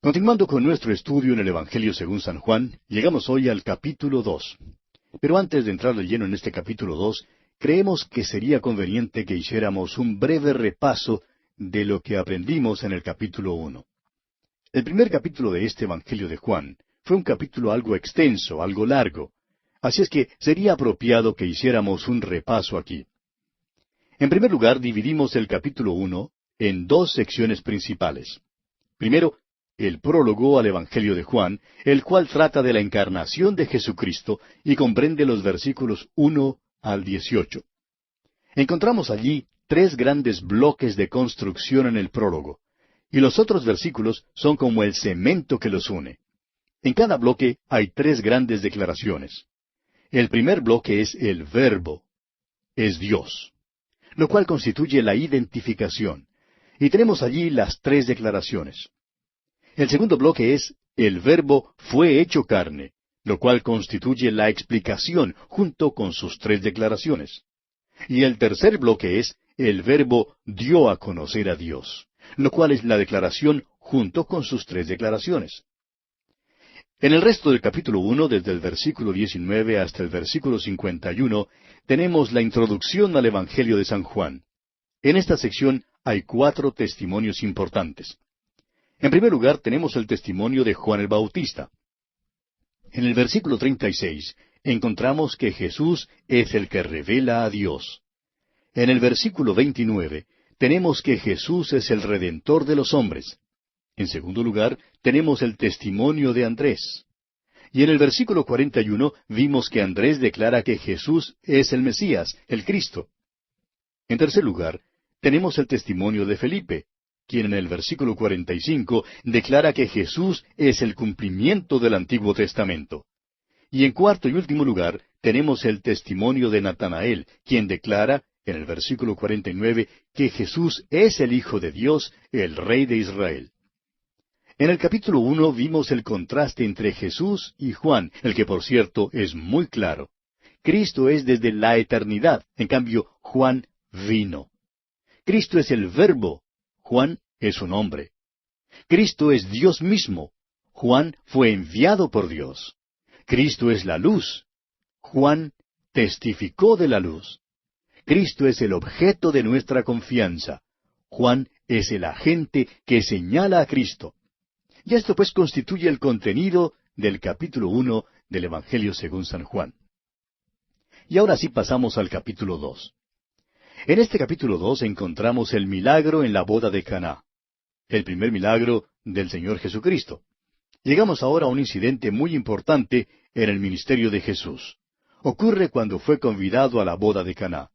Continuando con nuestro estudio en el Evangelio según San Juan, llegamos hoy al capítulo 2. Pero antes de entrar de lleno en este capítulo 2, creemos que sería conveniente que hiciéramos un breve repaso de lo que aprendimos en el capítulo 1. El primer capítulo de este Evangelio de Juan fue un capítulo algo extenso, algo largo. Así es que sería apropiado que hiciéramos un repaso aquí. En primer lugar, dividimos el capítulo 1 en dos secciones principales. Primero, el prólogo al Evangelio de Juan, el cual trata de la encarnación de Jesucristo y comprende los versículos 1 al 18. Encontramos allí tres grandes bloques de construcción en el prólogo, y los otros versículos son como el cemento que los une. En cada bloque hay tres grandes declaraciones. El primer bloque es el Verbo, es Dios, lo cual constituye la identificación. Y tenemos allí las tres declaraciones. El segundo bloque es el Verbo fue hecho carne, lo cual constituye la explicación junto con sus tres declaraciones. Y el tercer bloque es el Verbo dio a conocer a Dios, lo cual es la declaración junto con sus tres declaraciones. En el resto del capítulo 1, desde el versículo 19 hasta el versículo 51, tenemos la introducción al Evangelio de San Juan. En esta sección hay cuatro testimonios importantes. En primer lugar, tenemos el testimonio de Juan el Bautista. En el versículo 36 encontramos que Jesús es el que revela a Dios. En el versículo 29 tenemos que Jesús es el Redentor de los hombres. En segundo lugar, tenemos el testimonio de Andrés. Y en el versículo 41 vimos que Andrés declara que Jesús es el Mesías, el Cristo. En tercer lugar, tenemos el testimonio de Felipe, quien en el versículo 45 declara que Jesús es el cumplimiento del Antiguo Testamento. Y en cuarto y último lugar, tenemos el testimonio de Natanael, quien declara, en el versículo 49, que Jesús es el Hijo de Dios, el Rey de Israel. En el capítulo 1 vimos el contraste entre Jesús y Juan, el que por cierto es muy claro. Cristo es desde la eternidad, en cambio Juan vino. Cristo es el Verbo, Juan es un hombre. Cristo es Dios mismo, Juan fue enviado por Dios. Cristo es la luz, Juan testificó de la luz. Cristo es el objeto de nuestra confianza, Juan es el agente que señala a Cristo. Y esto pues constituye el contenido del capítulo 1 del Evangelio según San Juan. Y ahora sí pasamos al capítulo 2. En este capítulo 2 encontramos el milagro en la boda de Caná, el primer milagro del Señor Jesucristo. Llegamos ahora a un incidente muy importante en el ministerio de Jesús. Ocurre cuando fue convidado a la boda de Caná.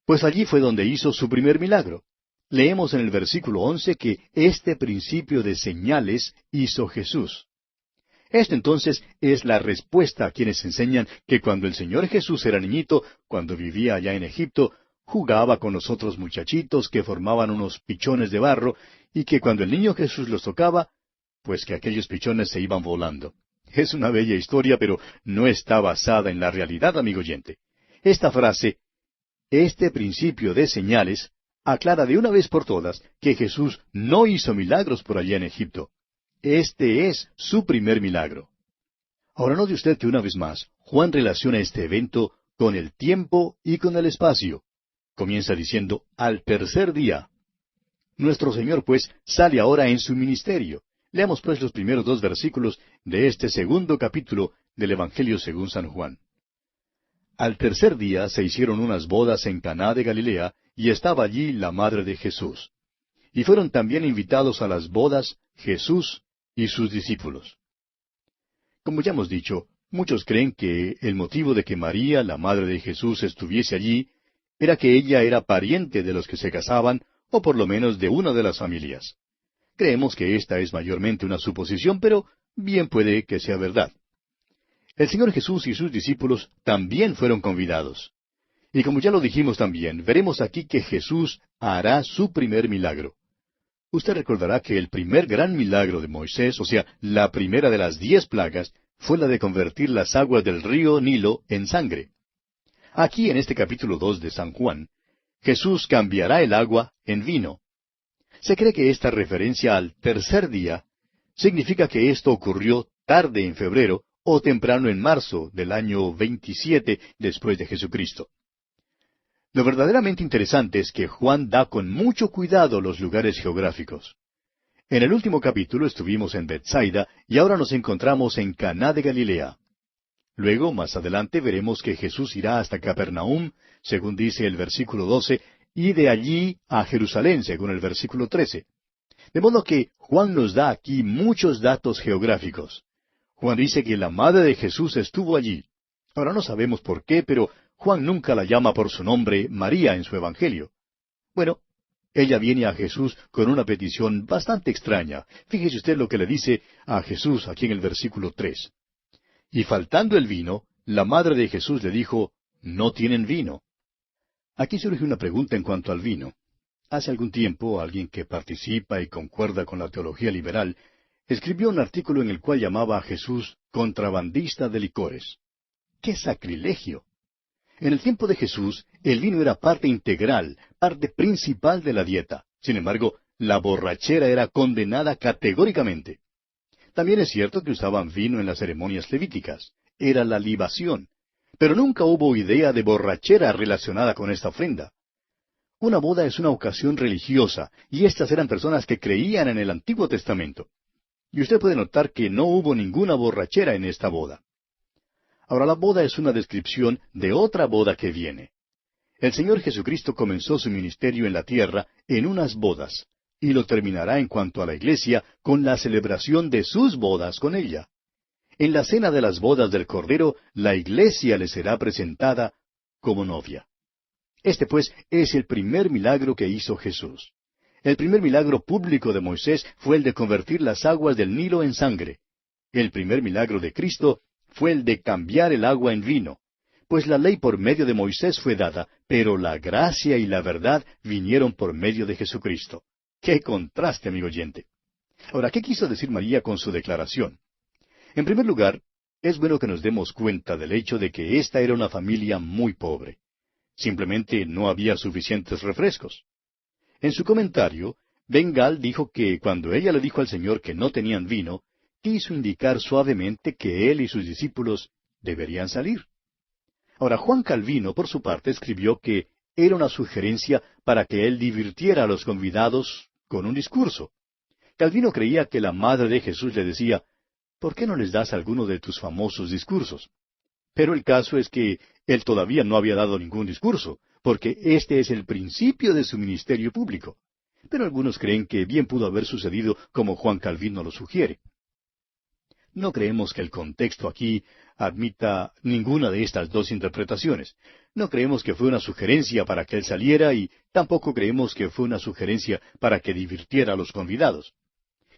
Pues allí fue donde hizo su primer milagro. Leemos en el versículo 11 que este principio de señales hizo Jesús. Esto entonces es la respuesta a quienes enseñan que cuando el Señor Jesús era niñito, cuando vivía allá en Egipto, jugaba con los otros muchachitos que formaban unos pichones de barro, y que cuando el niño Jesús los tocaba, pues que aquellos pichones se iban volando. Es una bella historia, pero no está basada en la realidad, amigo oyente. Esta frase, este principio de señales, aclara de una vez por todas que Jesús no hizo milagros por allá en Egipto. Este es su primer milagro. Ahora note usted que una vez más, Juan relaciona este evento con el tiempo y con el espacio. Comienza diciendo, al tercer día. Nuestro Señor, pues, sale ahora en su ministerio. Leamos, pues, los primeros dos versículos de este segundo capítulo del Evangelio según San Juan. Al tercer día se hicieron unas bodas en Caná de Galilea, y estaba allí la madre de Jesús. Y fueron también invitados a las bodas Jesús y sus discípulos. Como ya hemos dicho, muchos creen que el motivo de que María, la madre de Jesús, estuviese allí, era que ella era pariente de los que se casaban, o por lo menos de una de las familias. Creemos que esta es mayormente una suposición, pero bien puede que sea verdad. El Señor Jesús y sus discípulos también fueron convidados. Y como ya lo dijimos también, veremos aquí que Jesús hará su primer milagro. Usted recordará que el primer gran milagro de Moisés, o sea, la primera de las 10 plagas, fue la de convertir las aguas del río Nilo en sangre. Aquí en este capítulo 2 de San Juan, Jesús cambiará el agua en vino. Se cree que esta referencia al tercer día significa que esto ocurrió tarde en febrero o temprano en marzo del año 27 después de Jesucristo. Lo verdaderamente interesante es que Juan da con mucho cuidado los lugares geográficos. En el último capítulo estuvimos en Bethsaida y ahora nos encontramos en Caná de Galilea. Luego, más adelante, veremos que Jesús irá hasta Capernaum, según dice el versículo 12, y de allí a Jerusalén, según el versículo 13. De modo que Juan nos da aquí muchos datos geográficos. Juan dice que la madre de Jesús estuvo allí. Ahora no sabemos por qué, pero Juan nunca la llama por su nombre María en su Evangelio. Bueno, ella viene a Jesús con una petición bastante extraña. Fíjese usted lo que le dice a Jesús aquí en el versículo 3. Y faltando el vino, la madre de Jesús le dijo, no tienen vino. Aquí surge una pregunta en cuanto al vino. Hace algún tiempo, alguien que participa y concuerda con la teología liberal, escribió un artículo en el cual llamaba a Jesús contrabandista de licores. ¡Qué sacrilegio! En el tiempo de Jesús, el vino era parte integral, parte principal de la dieta. Sin embargo, la borrachera era condenada categóricamente. También es cierto que usaban vino en las ceremonias levíticas. Era la libación. Pero nunca hubo idea de borrachera relacionada con esta ofrenda. Una boda es una ocasión religiosa, y estas eran personas que creían en el Antiguo Testamento. Y usted puede notar que no hubo ninguna borrachera en esta boda. Ahora, la boda es una descripción de otra boda que viene. El Señor Jesucristo comenzó su ministerio en la tierra en unas bodas, y lo terminará en cuanto a la iglesia con la celebración de sus bodas con ella. En la cena de las bodas del Cordero, la iglesia le será presentada como novia. Este, pues, es el primer milagro que hizo Jesús. El primer milagro público de Moisés fue el de convertir las aguas del Nilo en sangre. El primer milagro de Cristo fue el de cambiar el agua en vino. Pues la ley por medio de Moisés fue dada, pero la gracia y la verdad vinieron por medio de Jesucristo. ¡Qué contraste, amigo oyente! Ahora, ¿qué quiso decir María con su declaración? En primer lugar, es bueno que nos demos cuenta del hecho de que esta era una familia muy pobre. Simplemente no había suficientes refrescos. En su comentario, Ben Gal dijo que cuando ella le dijo al Señor que no tenían vino, quiso indicar suavemente que él y sus discípulos deberían salir. Ahora, Juan Calvino, por su parte, escribió que era una sugerencia para que él divirtiera a los convidados con un discurso. Calvino creía que la madre de Jesús le decía, ¿por qué no les das alguno de tus famosos discursos? Pero el caso es que él todavía no había dado ningún discurso, porque este es el principio de su ministerio público. Pero algunos creen que bien pudo haber sucedido como Juan Calvino lo sugiere. No creemos que el contexto aquí admita ninguna de estas dos interpretaciones. No creemos que fue una sugerencia para que él saliera y tampoco creemos que fue una sugerencia para que divirtiera a los convidados.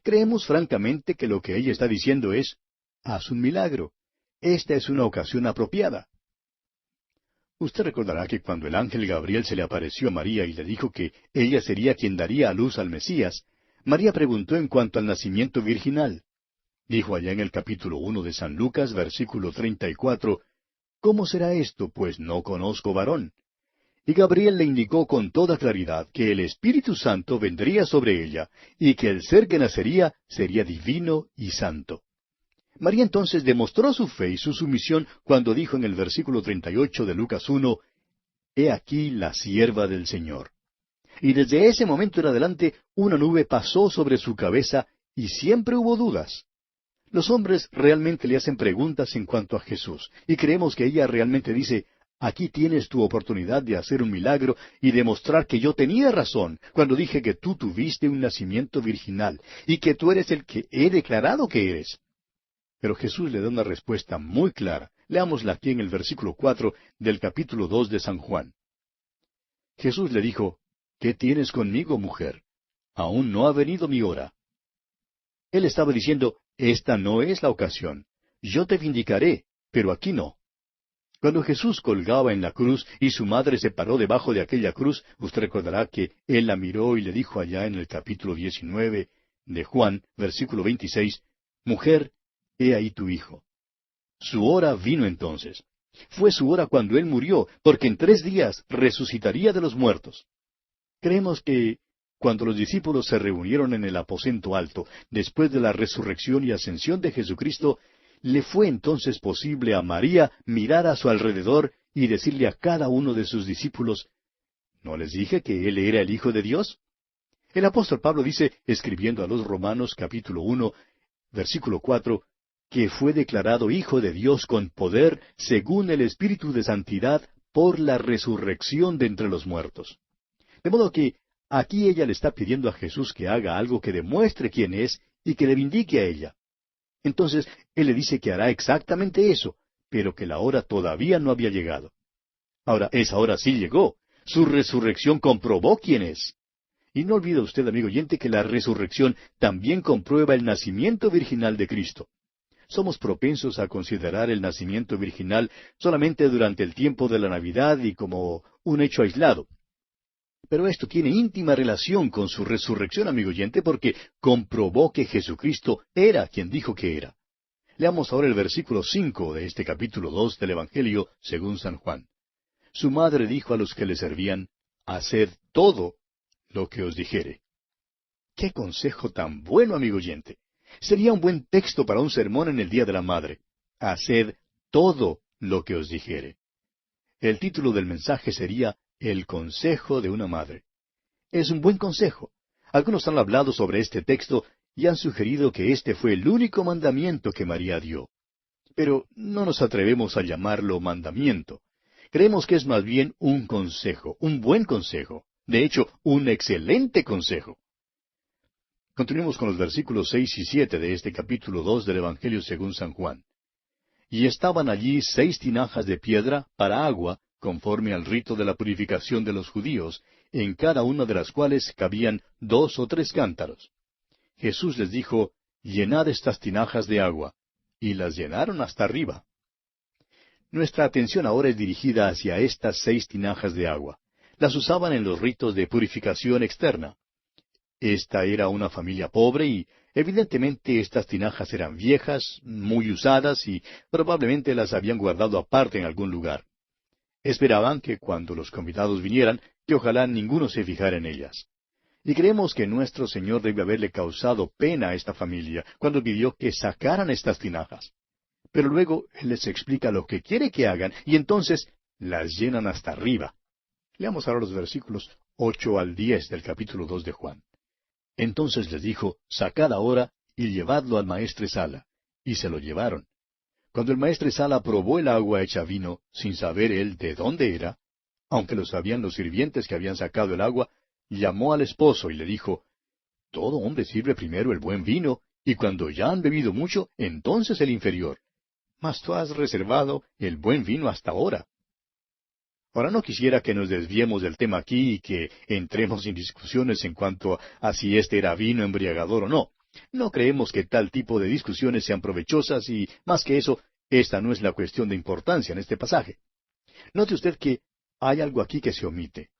Creemos francamente que lo que ella está diciendo es, haz un milagro. Esta es una ocasión apropiada. Usted recordará que cuando el ángel Gabriel se le apareció a María y le dijo que ella sería quien daría a luz al Mesías, María preguntó en cuanto al nacimiento virginal. Dijo allá en el capítulo 1 de San Lucas, versículo 34, ¿cómo será esto, pues no conozco varón? Y Gabriel le indicó con toda claridad que el Espíritu Santo vendría sobre ella, y que el ser que nacería sería divino y santo. María entonces demostró su fe y su sumisión cuando dijo en el versículo 38 de Lucas 1, He aquí la sierva del Señor. Y desde ese momento en adelante una nube pasó sobre su cabeza y siempre hubo dudas. Los hombres realmente le hacen preguntas en cuanto a Jesús, y creemos que ella realmente dice, aquí tienes tu oportunidad de hacer un milagro y demostrar que yo tenía razón cuando dije que tú tuviste un nacimiento virginal y que tú eres el que he declarado que eres. Pero Jesús le da una respuesta muy clara. Leámosla aquí en el versículo 4 del capítulo 2 de San Juan. Jesús le dijo, ¿qué tienes conmigo, mujer? Aún no ha venido mi hora. Él estaba diciendo, esta no es la ocasión. Yo te vindicaré, pero aquí no. Cuando Jesús colgaba en la cruz y su madre se paró debajo de aquella cruz, usted recordará que él la miró y le dijo allá en el capítulo 19 de Juan, versículo 26, Mujer, he ahí tu hijo. Su hora vino entonces. Fue su hora cuando él murió, porque en 3 días resucitaría de los muertos. Creemos que cuando los discípulos se reunieron en el aposento alto, después de la resurrección y ascensión de Jesucristo, le fue entonces posible a María mirar a su alrededor y decirle a cada uno de sus discípulos, ¿no les dije que Él era el Hijo de Dios? El apóstol Pablo dice, escribiendo a los Romanos capítulo 1, versículo 4, que fue declarado Hijo de Dios con poder, según el Espíritu de Santidad, por la resurrección de entre los muertos. De modo que aquí ella le está pidiendo a Jesús que haga algo que demuestre quién es y que le vindique a ella. Entonces, Él le dice que hará exactamente eso, pero que la hora todavía no había llegado. Ahora, esa hora sí llegó. Su resurrección comprobó quién es. Y no olvide usted, amigo oyente, que la resurrección también comprueba el nacimiento virginal de Cristo. Somos propensos a considerar el nacimiento virginal solamente durante el tiempo de la Navidad y como un hecho aislado. Pero esto tiene íntima relación con su resurrección, amigo oyente, porque comprobó que Jesucristo era quien dijo que era. Leamos ahora el versículo 5 de este capítulo 2 del Evangelio según San Juan. Su madre dijo a los que le servían, haced todo lo que os dijere. ¡Qué consejo tan bueno, amigo oyente! Sería un buen texto para un sermón en el Día de la Madre. Haced todo lo que os dijere. El título del mensaje sería El consejo de una madre. Es un buen consejo. Algunos han hablado sobre este texto y han sugerido que este fue el único mandamiento que María dio. Pero no nos atrevemos a llamarlo mandamiento. Creemos que es más bien un consejo, un buen consejo. De hecho, un excelente consejo. Continuemos con los versículos 6 y 7 de este capítulo 2 del Evangelio según San Juan. Y estaban allí 6 tinajas de piedra para agua, conforme al rito de la purificación de los judíos, en cada una de las cuales cabían 2 o 3 cántaros. Jesús les dijo, llenad estas tinajas de agua, y las llenaron hasta arriba. Nuestra atención ahora es dirigida hacia estas 6 tinajas de agua. Las usaban en los ritos de purificación externa. Esta era una familia pobre y, evidentemente, estas tinajas eran viejas, muy usadas y probablemente las habían guardado aparte en algún lugar. Esperaban que cuando los convidados vinieran, que ojalá ninguno se fijara en ellas. Y creemos que nuestro Señor debe haberle causado pena a esta familia cuando pidió que sacaran estas tinajas. Pero luego Él les explica lo que quiere que hagan y entonces las llenan hasta arriba. Leamos ahora los versículos 8 al 10 del capítulo 2 de Juan. Entonces les dijo, sacad ahora y llevadlo al maestresala. Y se lo llevaron. Cuando el maestresala probó el agua hecha vino, sin saber él de dónde era, aunque lo sabían los sirvientes que habían sacado el agua, llamó al esposo y le dijo, todo hombre sirve primero el buen vino, y cuando ya han bebido mucho, entonces el inferior. Mas tú has reservado el buen vino hasta ahora. Ahora no quisiera que nos desviemos del tema aquí y que entremos en discusiones en cuanto a si este era vino embriagador o no. No creemos que tal tipo de discusiones sean provechosas y, más que eso, esta no es la cuestión de importancia en este pasaje. Note usted que hay algo aquí que se omite.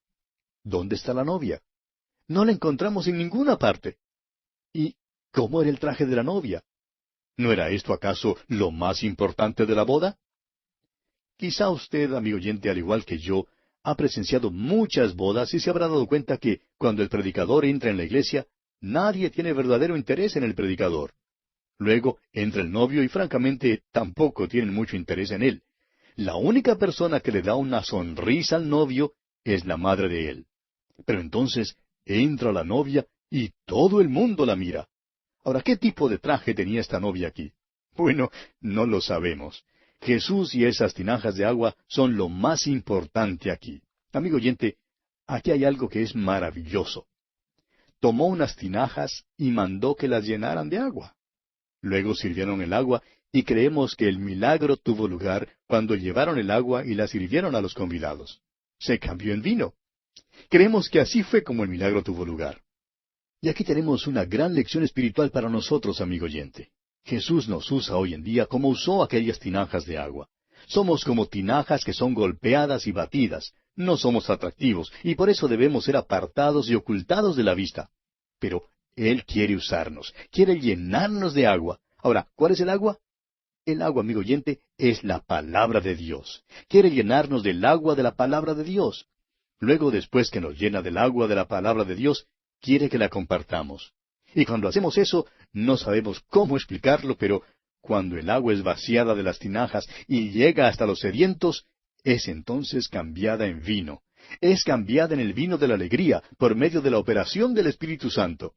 ¿Dónde está la novia? No la encontramos en ninguna parte. ¿Y cómo era el traje de la novia? ¿No era esto acaso lo más importante de la boda? Quizá usted, amigo oyente, al igual que yo, ha presenciado muchas bodas y se habrá dado cuenta que cuando el predicador entra en la iglesia, nadie tiene verdadero interés en el predicador. Luego entra el novio y francamente tampoco tienen mucho interés en él. La única persona que le da una sonrisa al novio es la madre de él. Pero entonces entra la novia y todo el mundo la mira. Ahora, ¿qué tipo de traje tenía esta novia aquí? Bueno, no lo sabemos. Jesús y esas tinajas de agua son lo más importante aquí. Amigo oyente, aquí hay algo que es maravilloso. Tomó unas tinajas y mandó que las llenaran de agua. Luego sirvieron el agua y creemos que el milagro tuvo lugar cuando llevaron el agua y la sirvieron a los convidados. Se cambió en vino. Creemos que así fue como el milagro tuvo lugar. Y aquí tenemos una gran lección espiritual para nosotros, amigo oyente. Jesús nos usa hoy en día como usó aquellas tinajas de agua. Somos como tinajas que son golpeadas y batidas. No somos atractivos y por eso debemos ser apartados y ocultados de la vista. Pero Él quiere usarnos, quiere llenarnos de agua. Ahora, ¿cuál es el agua? El agua, amigo oyente, es la palabra de Dios. Quiere llenarnos del agua de la palabra de Dios. Luego, después que nos llena del agua de la palabra de Dios, quiere que la compartamos. Y cuando hacemos eso, no sabemos cómo explicarlo, pero cuando el agua es vaciada de las tinajas y llega hasta los sedientos, es entonces cambiada en vino. Es cambiada en el vino de la alegría por medio de la operación del Espíritu Santo.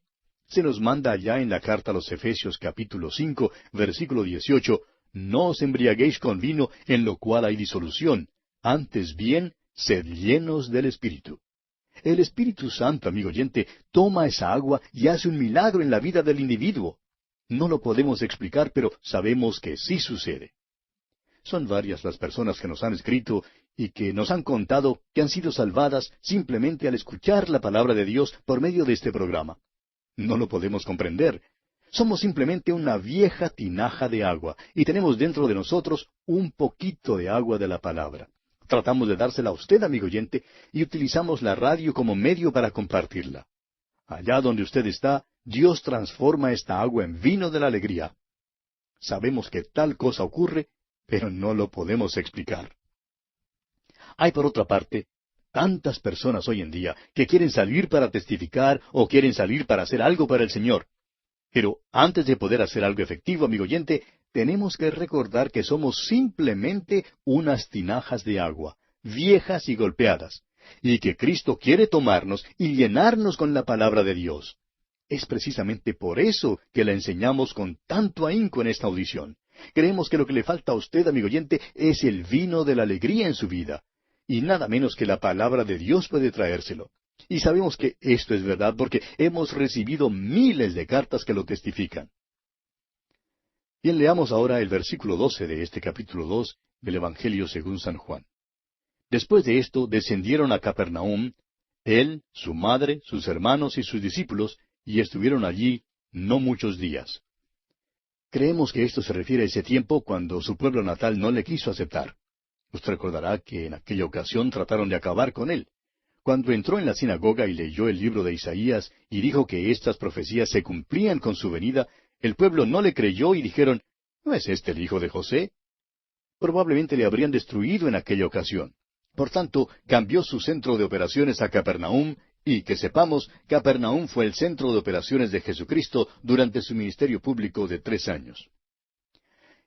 Se nos manda allá en la carta a los Efesios capítulo 5, versículo 18, no os embriaguéis con vino en lo cual hay disolución, antes bien, sed llenos del Espíritu. El Espíritu Santo, amigo oyente, toma esa agua y hace un milagro en la vida del individuo. No lo podemos explicar, pero sabemos que sí sucede. Son varias las personas que nos han escrito y que nos han contado que han sido salvadas simplemente al escuchar la palabra de Dios por medio de este programa. No lo podemos comprender. Somos simplemente una vieja tinaja de agua y tenemos dentro de nosotros un poquito de agua de la palabra. Tratamos de dársela a usted, amigo oyente, y utilizamos la radio como medio para compartirla. Allá donde usted está, Dios transforma esta agua en vino de la alegría. Sabemos que tal cosa ocurre, pero no lo podemos explicar. Hay, por otra parte, tantas personas hoy en día que quieren salir para testificar o quieren salir para hacer algo para el Señor. Pero antes de poder hacer algo efectivo, amigo oyente, tenemos que recordar que somos simplemente unas tinajas de agua, viejas y golpeadas, y que Cristo quiere tomarnos y llenarnos con la palabra de Dios. Es precisamente por eso que la enseñamos con tanto ahínco en esta audición. Creemos que lo que le falta a usted, amigo oyente, es el vino de la alegría en su vida, y nada menos que la palabra de Dios puede traérselo. Y sabemos que esto es verdad porque hemos recibido miles de cartas que lo testifican. Bien, leamos ahora el versículo 12 de este capítulo 2 del Evangelio según San Juan. Después de esto descendieron a Capernaum, él, su madre, sus hermanos y sus discípulos, y estuvieron allí no muchos días. Creemos que esto se refiere a ese tiempo cuando su pueblo natal no le quiso aceptar. Usted recordará que en aquella ocasión trataron de acabar con él. Cuando entró en la sinagoga y leyó el libro de Isaías y dijo que estas profecías se cumplían con su venida, el pueblo no le creyó y dijeron, ¿no es este el hijo de José? Probablemente le habrían destruido en aquella ocasión. Por tanto, cambió su centro de operaciones a Capernaum, y que sepamos, Capernaum fue el centro de operaciones de Jesucristo durante su ministerio público de 3 años.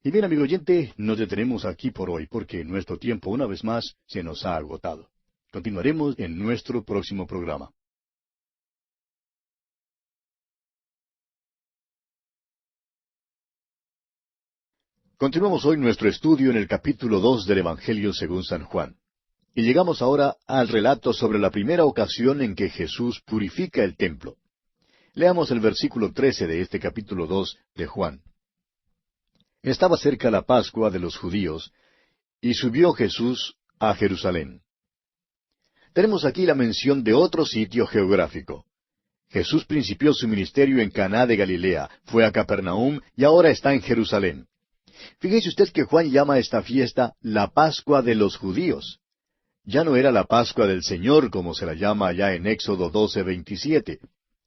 Y bien, amigo oyente, nos detenemos aquí por hoy, porque nuestro tiempo una vez más se nos ha agotado. Continuaremos en nuestro próximo programa. Continuamos hoy nuestro estudio en el capítulo 2 del Evangelio según San Juan. Y llegamos ahora al relato sobre la primera ocasión en que Jesús purifica el templo. Leamos el versículo 13 de este capítulo 2 de Juan. Estaba cerca la Pascua de los judíos, y subió Jesús a Jerusalén. Tenemos aquí la mención de otro sitio geográfico. Jesús principió su ministerio en Caná de Galilea, fue a Capernaum y ahora está en Jerusalén. Fíjese usted que Juan llama a esta fiesta la Pascua de los judíos. Ya no era la Pascua del Señor como se la llama allá en Éxodo 12:27.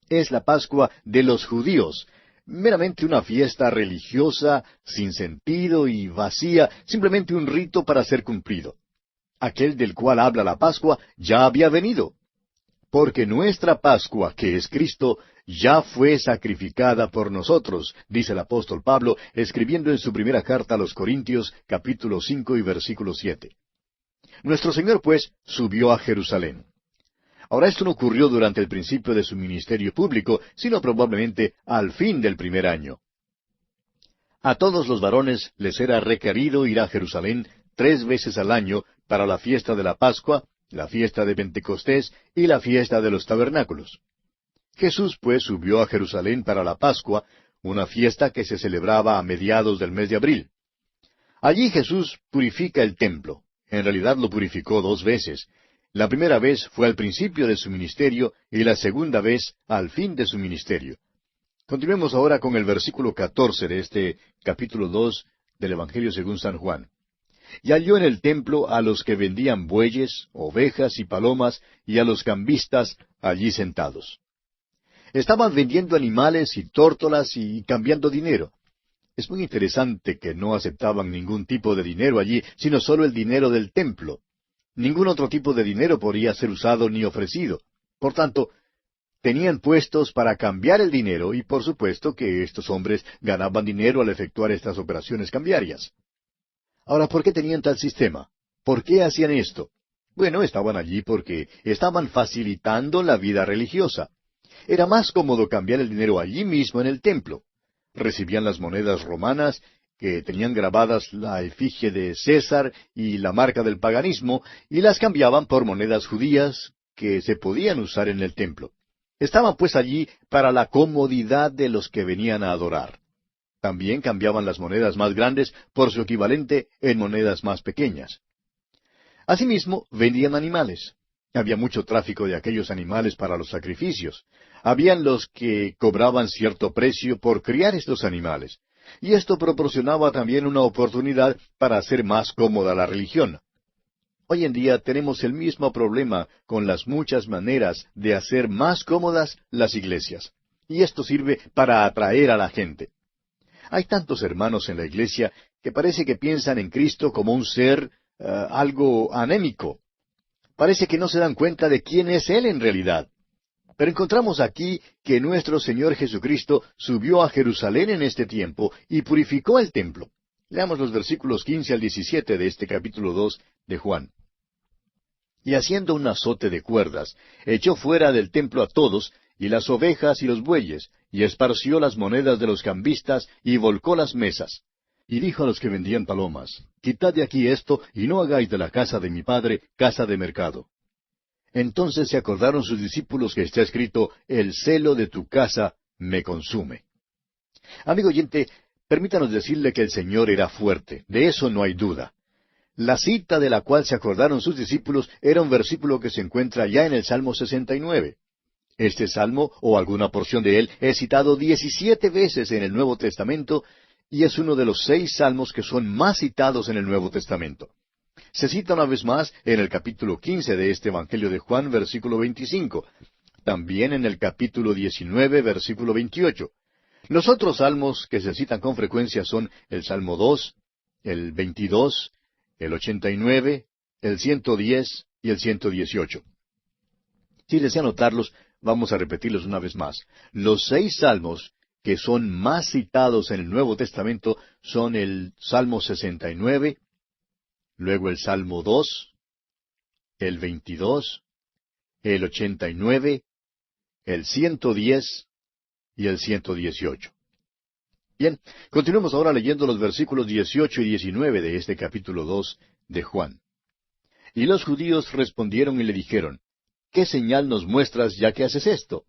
Es la Pascua de los judíos, meramente una fiesta religiosa, sin sentido y vacía, simplemente un rito para ser cumplido. Aquel del cual habla la Pascua ya había venido. Porque nuestra Pascua, que es Cristo, ya fue sacrificada por nosotros, dice el apóstol Pablo, escribiendo en su primera carta a los Corintios, capítulo 5 y versículo 7. Nuestro Señor, pues, subió a Jerusalén. Ahora, esto no ocurrió durante el principio de su ministerio público, sino probablemente al fin del primer año. A todos los varones les era requerido ir a Jerusalén 3 veces al año para la fiesta de la Pascua, la fiesta de Pentecostés y la fiesta de los tabernáculos. Jesús, pues, subió a Jerusalén para la Pascua, una fiesta que se celebraba a mediados del mes de abril. Allí Jesús purifica el templo. En realidad lo purificó 2 veces. La primera vez fue al principio de su ministerio y la segunda vez al fin de su ministerio. Continuemos ahora con el versículo 14 de este capítulo 2 del Evangelio según San Juan. Y halló en el templo a los que vendían bueyes, ovejas y palomas, y a los cambistas allí sentados. Estaban vendiendo animales y tórtolas y cambiando dinero. Es muy interesante que no aceptaban ningún tipo de dinero allí, sino solo el dinero del templo. Ningún otro tipo de dinero podía ser usado ni ofrecido. Por tanto, tenían puestos para cambiar el dinero y por supuesto que estos hombres ganaban dinero al efectuar estas operaciones cambiarias. Ahora, ¿por qué tenían tal sistema? ¿Por qué hacían esto? Bueno, estaban allí porque estaban facilitando la vida religiosa. Era más cómodo cambiar el dinero allí mismo en el templo. Recibían las monedas romanas, que tenían grabadas la efigie de César y la marca del paganismo, y las cambiaban por monedas judías que se podían usar en el templo. Estaban pues allí para la comodidad de los que venían a adorar. También cambiaban las monedas más grandes por su equivalente en monedas más pequeñas. Asimismo, vendían animales. Había mucho tráfico de aquellos animales para los sacrificios. Habían los que cobraban cierto precio por criar estos animales. Y esto proporcionaba también una oportunidad para hacer más cómoda la religión. Hoy en día tenemos el mismo problema con las muchas maneras de hacer más cómodas las iglesias. Y esto sirve para atraer a la gente. Hay tantos hermanos en la iglesia que parece que piensan en Cristo como un ser algo anémico. Parece que no se dan cuenta de quién es Él en realidad. Pero encontramos aquí que nuestro Señor Jesucristo subió a Jerusalén en este tiempo y purificó el templo. Leamos los versículos 15 al 17 de este capítulo 2 de Juan. Y haciendo un azote de cuerdas, echó fuera del templo a todos, y las ovejas y los bueyes, y esparció las monedas de los cambistas, y volcó las mesas. Y dijo a los que vendían palomas, Quitad de aquí esto, y no hagáis de la casa de mi padre casa de mercado. Entonces se acordaron sus discípulos que está escrito, El celo de tu casa me consume. Amigo oyente, permítanos decirle que el Señor era fuerte, de eso no hay duda. La cita de la cual se acordaron sus discípulos era un versículo que se encuentra ya en el Salmo 69. Este salmo, o alguna porción de él, es citado 17 veces en el Nuevo Testamento, y es uno de los 6 salmos que son más citados en el Nuevo Testamento. Se cita una vez más en el capítulo 15 de este Evangelio de Juan, versículo 25. También en el capítulo 19, versículo 28. Los otros salmos que se citan con frecuencia son el Salmo 2, el 22, el 89, el 110 y el 118. Si desea notarlos, vamos a repetirlos una vez más. Los 6 salmos que son más citados en el Nuevo Testamento son el Salmo 69, luego el Salmo 2, el 22, el 89, el 110 y el 118. Bien, continuemos ahora leyendo los versículos 18 y 19 de este capítulo 2 de Juan. Y los judíos respondieron y le dijeron, ¿qué señal nos muestras ya que haces esto?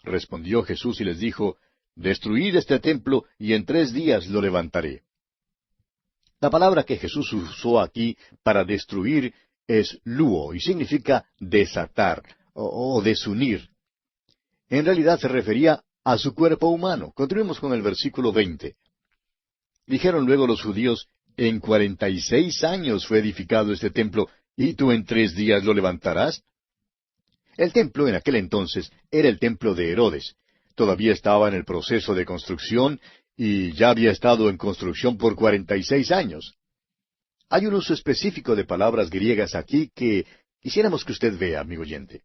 Respondió Jesús y les dijo, Destruid este templo y en 3 días lo levantaré. La palabra que Jesús usó aquí para destruir es luo y significa desatar o desunir. En realidad se refería a su cuerpo humano. Continuemos con el versículo 20. Dijeron luego los judíos, en 46 años fue edificado este templo, ¿y tú en 3 días lo levantarás? El templo en aquel entonces era el templo de Herodes. Todavía estaba en el proceso de construcción y ya había estado en construcción por 46 años. Hay un uso específico de palabras griegas aquí que quisiéramos que usted vea, amigo oyente.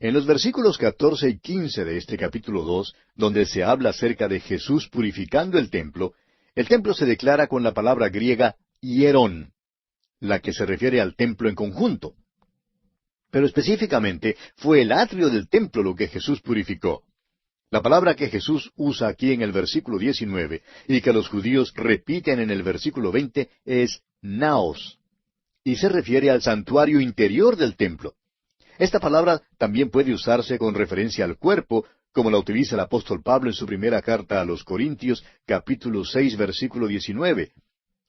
En los versículos 14 y 15 de este capítulo 2, donde se habla acerca de Jesús purificando el templo se declara con la palabra griega hierón, la que se refiere al templo en conjunto. Pero específicamente fue el atrio del templo lo que Jesús purificó. La palabra que Jesús usa aquí en el versículo 19 y que los judíos repiten en el versículo 20 es naos, y se refiere al santuario interior del templo. Esta palabra también puede usarse con referencia al cuerpo, como la utiliza el apóstol Pablo en su primera carta a los Corintios, capítulo 6, versículo 19,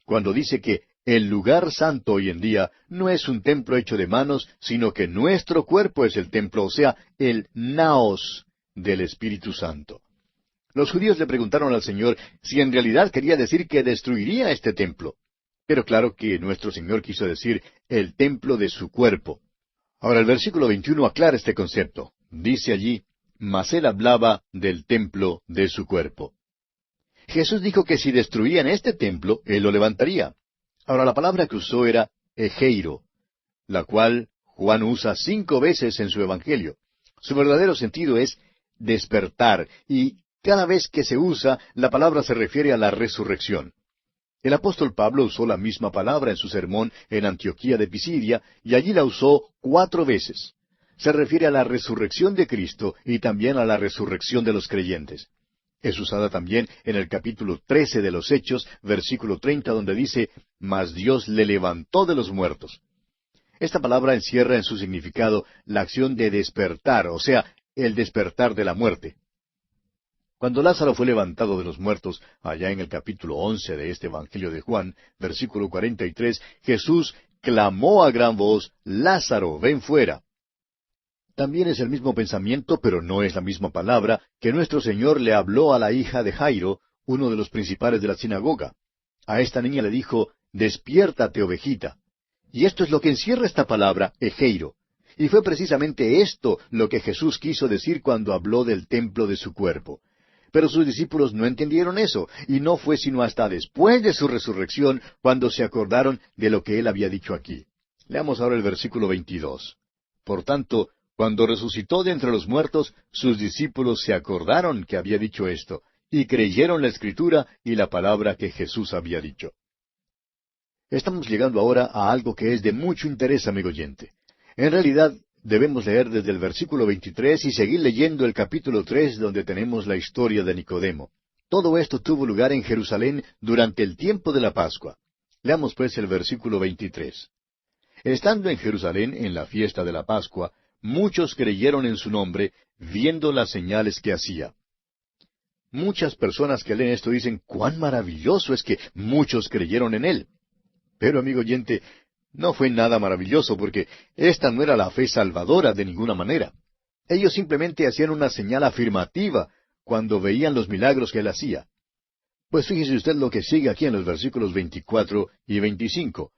cuando dice que el lugar santo hoy en día no es un templo hecho de manos, sino que nuestro cuerpo es el templo, o sea, el naos del Espíritu Santo. Los judíos le preguntaron al Señor si en realidad quería decir que destruiría este templo. Pero claro que nuestro Señor quiso decir el templo de su cuerpo. Ahora el versículo 21 aclara este concepto. Dice allí, mas él hablaba del templo de su cuerpo. Jesús dijo que si destruían este templo, él lo levantaría. Ahora la palabra que usó era egeiro, la cual Juan usa 5 veces en su Evangelio. Su verdadero sentido es despertar, y cada vez que se usa, la palabra se refiere a la resurrección. El apóstol Pablo usó la misma palabra en su sermón en Antioquía de Pisidia, y allí la usó 4 veces. Se refiere a la resurrección de Cristo y también a la resurrección de los creyentes. Es usada también en el capítulo 13 de los Hechos, versículo 30, donde dice, «Mas Dios le levantó de los muertos». Esta palabra encierra en su significado la acción de despertar, o sea, el despertar de la muerte. Cuando Lázaro fue levantado de los muertos, allá en el capítulo 11 de este Evangelio de Juan, versículo 43, Jesús clamó a gran voz, «Lázaro, ven fuera». También es el mismo pensamiento, pero no es la misma palabra, que nuestro Señor le habló a la hija de Jairo, uno de los principales de la sinagoga. A esta niña le dijo, «Despiértate, ovejita». Y esto es lo que encierra esta palabra, egeiro. Y fue precisamente esto lo que Jesús quiso decir cuando habló del templo de su cuerpo. Pero sus discípulos no entendieron eso, y no fue sino hasta después de su resurrección cuando se acordaron de lo que él había dicho aquí. Leamos ahora el versículo 22. Por tanto, cuando resucitó de entre los muertos, sus discípulos se acordaron que había dicho esto, y creyeron la Escritura y la palabra que Jesús había dicho. Estamos llegando ahora a algo que es de mucho interés, amigo oyente. En realidad, debemos leer desde el versículo 23 y seguir leyendo el capítulo 3, donde tenemos la historia de Nicodemo. Todo esto tuvo lugar en Jerusalén durante el tiempo de la Pascua. Leamos pues el versículo 23. Estando en Jerusalén en la fiesta de la Pascua, muchos creyeron en su nombre, viendo las señales que hacía. Muchas personas que leen esto dicen, «¡Cuán maravilloso es que muchos creyeron en él!» Pero, amigo oyente, no fue nada maravilloso, porque esta no era la fe salvadora de ninguna manera. Ellos simplemente hacían una señal afirmativa cuando veían los milagros que él hacía. Pues fíjese usted lo que sigue aquí en los versículos 24 y 25.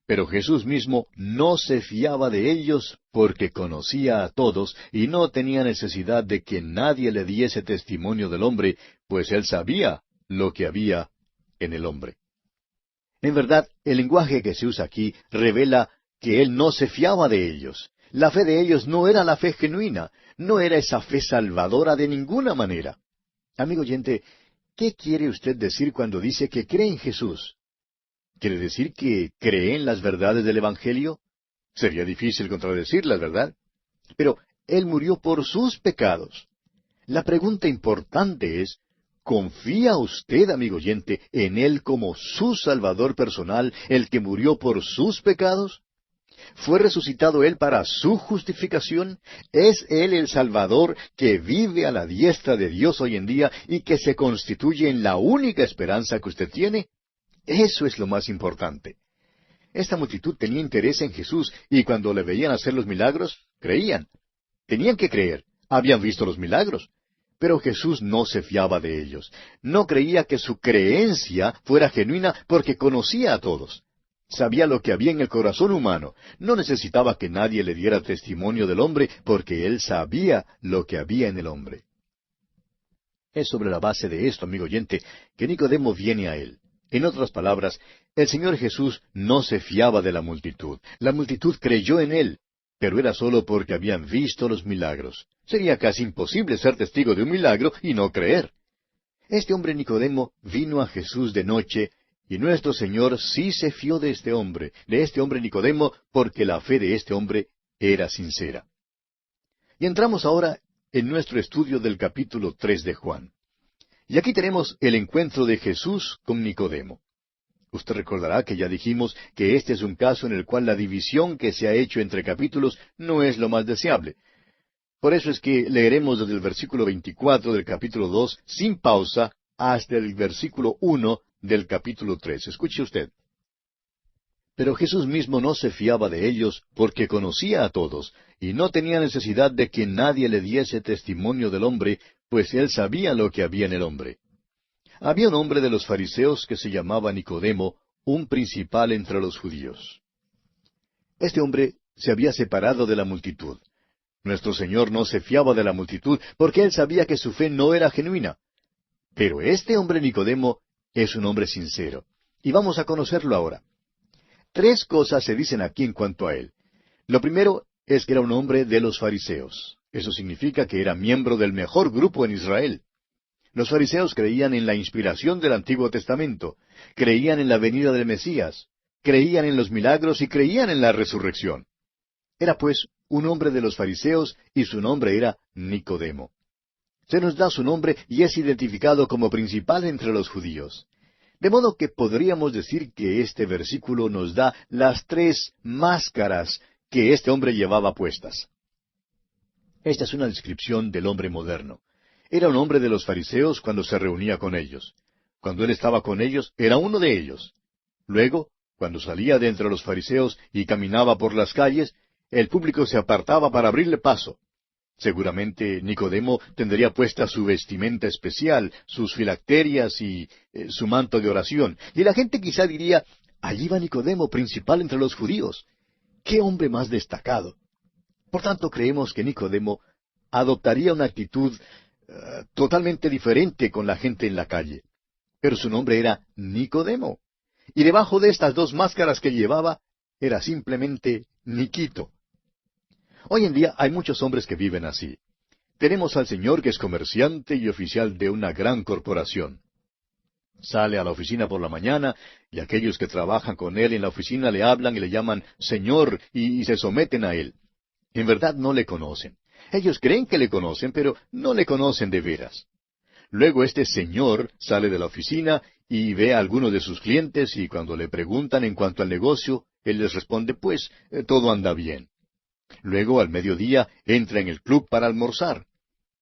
Pero Jesús mismo no se fiaba de ellos porque conocía a todos y no tenía necesidad de que nadie le diese testimonio del hombre, pues él sabía lo que había en el hombre. En verdad, el lenguaje que se usa aquí revela que él no se fiaba de ellos. La fe de ellos no era la fe genuina, no era esa fe salvadora de ninguna manera. Amigo oyente, ¿qué quiere usted decir cuando dice que cree en Jesús? ¿Quiere decir que cree en las verdades del Evangelio? Sería difícil contradecirlas, ¿verdad? Pero él murió por sus pecados. La pregunta importante es, ¿confía usted, amigo oyente, en Él como su Salvador personal, el que murió por sus pecados? ¿Fue resucitado Él para su justificación? ¿Es Él el Salvador que vive a la diestra de Dios hoy en día y que se constituye en la única esperanza que usted tiene? Eso es lo más importante. Esta multitud tenía interés en Jesús y cuando le veían hacer los milagros, creían. Tenían que creer. Habían visto los milagros. Pero Jesús no se fiaba de ellos. No creía que su creencia fuera genuina porque conocía a todos. Sabía lo que había en el corazón humano. No necesitaba que nadie le diera testimonio del hombre porque él sabía lo que había en el hombre. Es sobre la base de esto, amigo oyente, que Nicodemo viene a él. En otras palabras, el Señor Jesús no se fiaba de la multitud. La multitud creyó en él, pero era solo porque habían visto los milagros. Sería casi imposible ser testigo de un milagro y no creer. Este hombre Nicodemo vino a Jesús de noche, y nuestro Señor sí se fió de este hombre Nicodemo, porque la fe de este hombre era sincera. Y entramos ahora en nuestro estudio del capítulo 3 de Juan. Y aquí tenemos el encuentro de Jesús con Nicodemo. Usted recordará que ya dijimos que este es un caso en el cual la división que se ha hecho entre capítulos no es lo más deseable. Por eso es que leeremos desde el versículo 24 del capítulo 2 sin pausa hasta el versículo 1 del capítulo 3. Escuche usted. Pero Jesús mismo no se fiaba de ellos porque conocía a todos y no tenía necesidad de que nadie le diese testimonio del hombre, pues él sabía lo que había en el hombre. Había un hombre de los fariseos que se llamaba Nicodemo, un principal entre los judíos. Este hombre se había separado de la multitud. Nuestro Señor no se fiaba de la multitud porque él sabía que su fe no era genuina. Pero este hombre Nicodemo es un hombre sincero. Y vamos a conocerlo ahora. 3 cosas se dicen aquí en cuanto a él. Lo primero es que era un hombre de los fariseos. Eso significa que era miembro del mejor grupo en Israel. Los fariseos creían en la inspiración del Antiguo Testamento, creían en la venida del Mesías, creían en los milagros y creían en la resurrección. Era pues un hombre de los fariseos y su nombre era Nicodemo. Se nos da su nombre y es identificado como principal entre los judíos. De modo que podríamos decir que este versículo nos da las tres máscaras que este hombre llevaba puestas. Esta es una descripción del hombre moderno. Era un hombre de los fariseos cuando se reunía con ellos. Cuando él estaba con ellos, era uno de ellos. Luego, cuando salía de entre los fariseos y caminaba por las calles, el público se apartaba para abrirle paso. Seguramente Nicodemo tendría puesta su vestimenta especial, sus filacterias y su manto de oración. Y la gente quizá diría, allí va Nicodemo, principal entre los judíos. ¡Qué hombre más destacado! Por tanto, creemos que Nicodemo adoptaría una actitud totalmente diferente con la gente en la calle. Pero su nombre era Nicodemo. Y debajo de estas dos máscaras que llevaba, era simplemente Niquito. Hoy en día hay muchos hombres que viven así. Tenemos al señor que es comerciante y oficial de una gran corporación. Sale a la oficina por la mañana y aquellos que trabajan con él en la oficina le hablan y le llaman señor y se someten a él. En verdad no le conocen. Ellos creen que le conocen, pero no le conocen de veras. Luego este señor sale de la oficina y ve a algunos de sus clientes y cuando le preguntan en cuanto al negocio, él les responde, pues, todo anda bien. Luego, al mediodía, entra en el club para almorzar.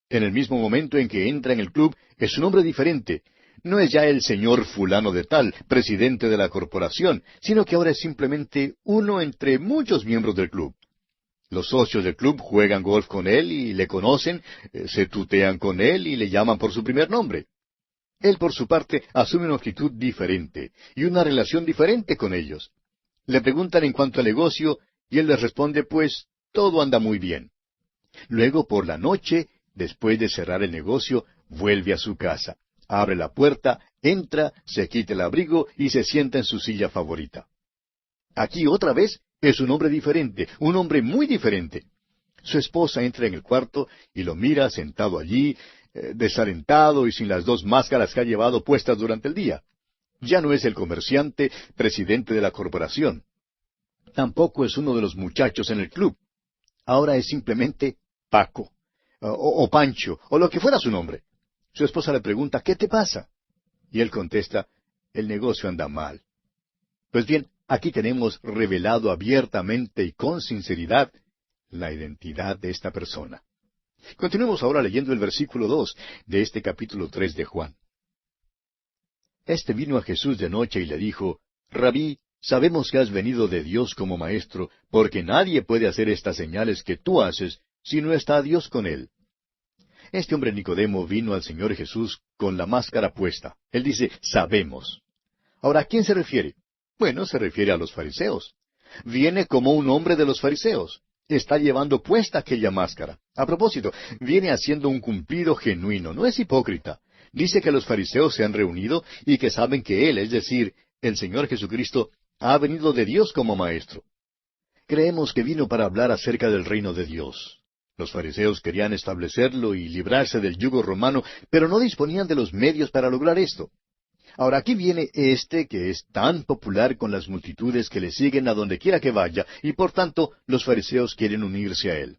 En el mismo momento en que entra en el club, es un hombre diferente. No es ya el señor fulano de tal, presidente de la corporación, sino que ahora es simplemente uno entre muchos miembros del club. Los socios del club juegan golf con él y le conocen, se tutean con él y le llaman por su primer nombre. Él, por su parte, asume una actitud diferente y una relación diferente con ellos. Le preguntan en cuanto al negocio y él les responde, pues, todo anda muy bien. Luego, por la noche, después de cerrar el negocio, vuelve a su casa, abre la puerta, entra, se quita el abrigo y se sienta en su silla favorita. Aquí otra vez es un hombre diferente, un hombre muy diferente. Su esposa entra en el cuarto y lo mira sentado allí, desalentado y sin las dos máscaras que ha llevado puestas durante el día. Ya no es el comerciante, presidente de la corporación. Tampoco es uno de los muchachos en el club. Ahora es simplemente Paco, o Pancho, o lo que fuera su nombre. Su esposa le pregunta, ¿qué te pasa? Y él contesta, el negocio anda mal. Pues bien, aquí tenemos revelado abiertamente y con sinceridad la identidad de esta persona. Continuemos ahora leyendo el versículo 2 de este capítulo 3 de Juan. Este vino a Jesús de noche y le dijo, Rabí, sabemos que has venido de Dios como maestro, porque nadie puede hacer estas señales que tú haces si no está Dios con él. Este hombre Nicodemo vino al Señor Jesús con la máscara puesta. Él dice, sabemos. Ahora, ¿a quién se refiere? Bueno, se refiere a los fariseos. Viene como un hombre de los fariseos. Está llevando puesta aquella máscara. A propósito, viene haciendo un cumplido genuino, no es hipócrita. Dice que los fariseos se han reunido y que saben que Él, es decir, el Señor Jesucristo, ha venido de Dios como maestro. Creemos que vino para hablar acerca del reino de Dios. Los fariseos querían establecerlo y librarse del yugo romano, pero no disponían de los medios para lograr esto. Ahora aquí viene este que es tan popular con las multitudes que le siguen a donde quiera que vaya, y por tanto los fariseos quieren unirse a él.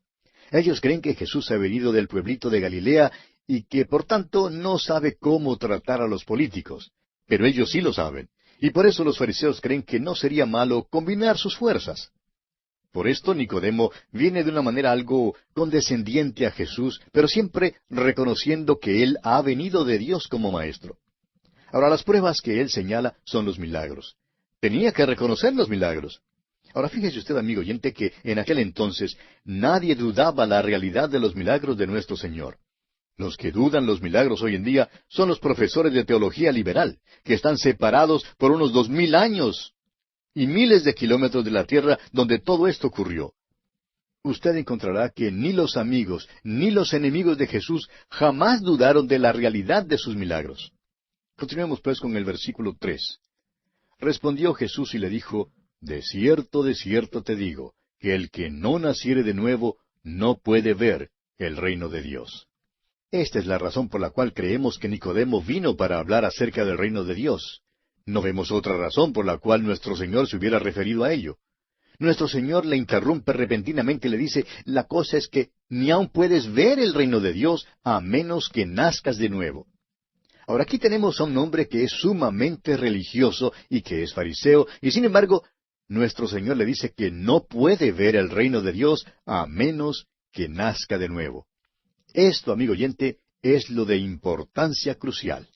Ellos creen que Jesús ha venido del pueblito de Galilea y que por tanto no sabe cómo tratar a los políticos. Pero ellos sí lo saben, y por eso los fariseos creen que no sería malo combinar sus fuerzas. Por esto Nicodemo viene de una manera algo condescendiente a Jesús, pero siempre reconociendo que Él ha venido de Dios como maestro. Ahora, las pruebas que él señala son los milagros. Tenía que reconocer los milagros. Ahora, fíjese usted, amigo oyente, que en aquel entonces nadie dudaba la realidad de los milagros de nuestro Señor. Los que dudan los milagros hoy en día son los profesores de teología liberal, que están separados por unos 2000 años y miles de kilómetros de la tierra donde todo esto ocurrió. Usted encontrará que ni los amigos ni los enemigos de Jesús jamás dudaron de la realidad de sus milagros. Continuemos pues con el versículo 3. Respondió Jesús y le dijo, de cierto te digo, que el que no naciere de nuevo no puede ver el reino de Dios. Esta es la razón por la cual creemos que Nicodemo vino para hablar acerca del reino de Dios. No vemos otra razón por la cual nuestro Señor se hubiera referido a ello. Nuestro Señor le interrumpe repentinamente y le dice, la cosa es que ni aun puedes ver el reino de Dios a menos que nazcas de nuevo. Ahora aquí tenemos a un hombre que es sumamente religioso y que es fariseo, y sin embargo, nuestro Señor le dice que no puede ver el reino de Dios a menos que nazca de nuevo. Esto, amigo oyente, es lo de importancia crucial.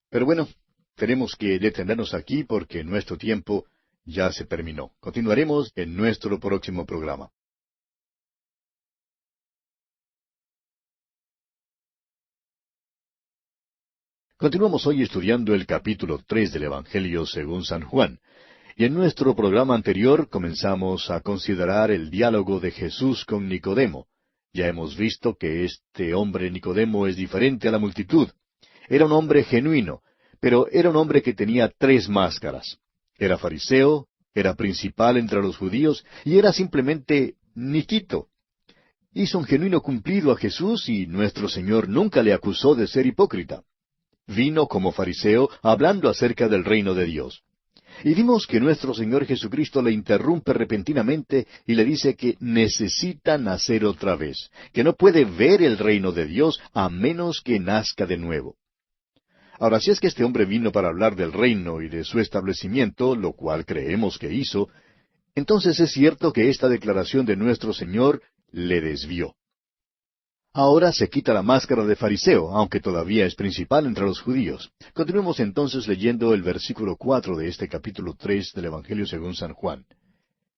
Pero bueno, tenemos que detenernos aquí porque nuestro tiempo ya se terminó. Continuaremos en nuestro próximo programa. Continuamos hoy estudiando el capítulo 3 del Evangelio según San Juan. Y en nuestro programa anterior comenzamos a considerar el diálogo de Jesús con Nicodemo. Ya hemos visto que este hombre Nicodemo es diferente a la multitud. Era un hombre genuino, pero era un hombre que tenía tres máscaras. Era fariseo, era principal entre los judíos y era simplemente Niquito. Hizo un genuino cumplido a Jesús y nuestro Señor nunca le acusó de ser hipócrita. Vino como fariseo hablando acerca del reino de Dios. Y vimos que nuestro Señor Jesucristo le interrumpe repentinamente y le dice que necesita nacer otra vez, que no puede ver el reino de Dios a menos que nazca de nuevo. Ahora, si es que este hombre vino para hablar del reino y de su establecimiento, lo cual creemos que hizo, entonces es cierto que esta declaración de nuestro Señor le desvió. Ahora se quita la máscara de fariseo, aunque todavía es principal entre los judíos. Continuemos entonces leyendo el versículo 4 de este capítulo 3 del Evangelio según San Juan.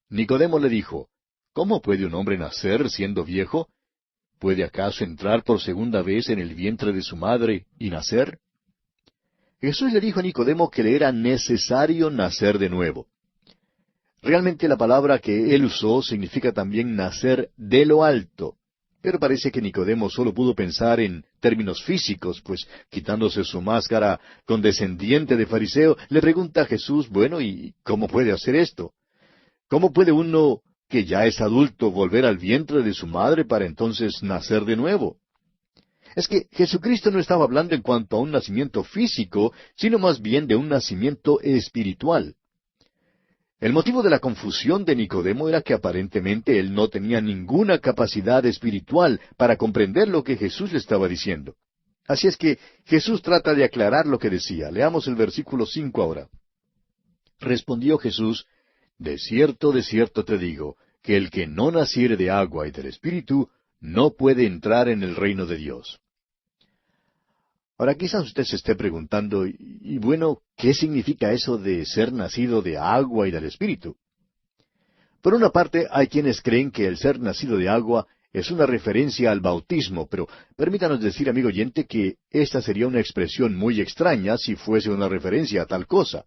Nicodemo le dijo, ¿cómo puede un hombre nacer siendo viejo? ¿Puede acaso entrar por segunda vez en el vientre de su madre y nacer? Jesús le dijo a Nicodemo que le era necesario nacer de nuevo. Realmente la palabra que él usó significa también nacer de lo alto. Pero parece que Nicodemo solo pudo pensar en términos físicos, pues quitándose su máscara condescendiente de fariseo, le pregunta a Jesús, bueno, ¿y cómo puede hacer esto? ¿Cómo puede uno que ya es adulto volver al vientre de su madre para entonces nacer de nuevo? Es que Jesucristo no estaba hablando en cuanto a un nacimiento físico, sino más bien de un nacimiento espiritual. El motivo de la confusión de Nicodemo era que aparentemente él no tenía ninguna capacidad espiritual para comprender lo que Jesús le estaba diciendo. Así es que Jesús trata de aclarar lo que decía. Leamos el versículo 5 ahora. Respondió Jesús, de cierto te digo, que el que no naciere de agua y del Espíritu, no puede entrar en el reino de Dios. Ahora quizás usted se esté preguntando, y bueno, ¿qué significa eso de ser nacido de agua y del Espíritu? Por una parte, hay quienes creen que el ser nacido de agua es una referencia al bautismo, pero permítanos decir, amigo oyente, que esta sería una expresión muy extraña si fuese una referencia a tal cosa.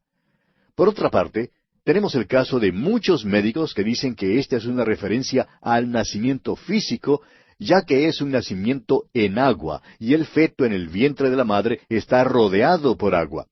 Por otra parte, tenemos el caso de muchos médicos que dicen que esta es una referencia al nacimiento físico, ya que es un nacimiento en agua, y el feto en el vientre de la madre está rodeado por agua.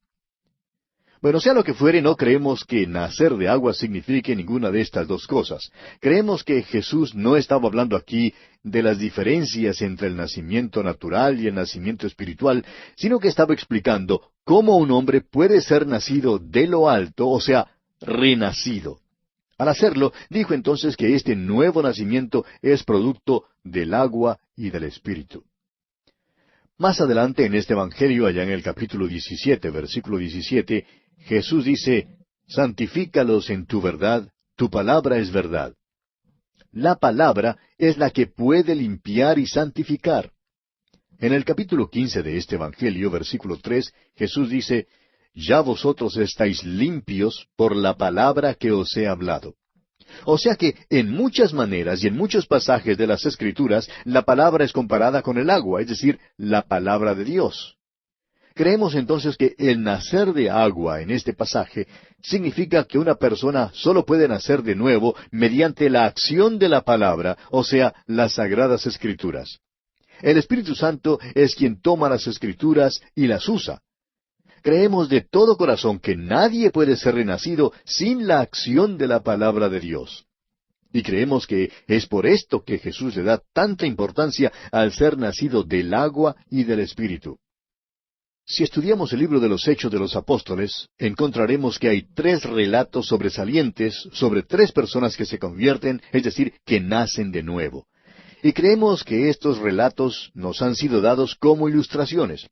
Bueno, sea lo que fuere, no creemos que nacer de agua signifique ninguna de estas dos cosas. Creemos que Jesús no estaba hablando aquí de las diferencias entre el nacimiento natural y el nacimiento espiritual, sino que estaba explicando cómo un hombre puede ser nacido de lo alto, o sea, renacido. Al hacerlo, dijo entonces que este nuevo nacimiento es producto del agua y del Espíritu. Más adelante en este Evangelio, allá en el capítulo 17, versículo 17, Jesús dice, santifícalos en tu verdad, tu palabra es verdad. La palabra es la que puede limpiar y santificar. En el capítulo 15 de este Evangelio, versículo 3, Jesús dice, ya vosotros estáis limpios por la palabra que os he hablado. O sea que en muchas maneras y en muchos pasajes de las Escrituras, la palabra es comparada con el agua, es decir, la palabra de Dios. Creemos entonces que el nacer de agua en este pasaje significa que una persona solo puede nacer de nuevo mediante la acción de la palabra, o sea, las Sagradas Escrituras. El Espíritu Santo es quien toma las Escrituras y las usa. Creemos de todo corazón que nadie puede ser renacido sin la acción de la palabra de Dios. Y creemos que es por esto que Jesús le da tanta importancia al ser nacido del agua y del Espíritu. Si estudiamos el libro de los Hechos de los Apóstoles, encontraremos que hay tres relatos sobresalientes sobre tres personas que se convierten, es decir, que nacen de nuevo. Y creemos que estos relatos nos han sido dados como ilustraciones.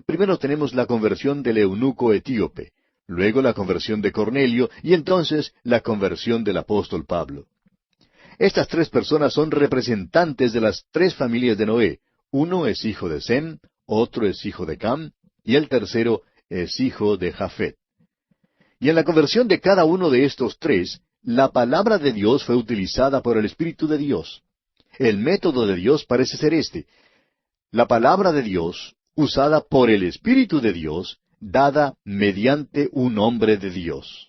Primero tenemos la conversión del eunuco etíope, luego la conversión de Cornelio y entonces la conversión del apóstol Pablo. Estas tres personas son representantes de las tres familias de Noé. Uno es hijo de Sem, otro es hijo de Cam, y el tercero es hijo de Jafet. Y en la conversión de cada uno de estos tres, la palabra de Dios fue utilizada por el Espíritu de Dios. El método de Dios parece ser este: la palabra de Dios, usada por el Espíritu de Dios, dada mediante un hombre de Dios.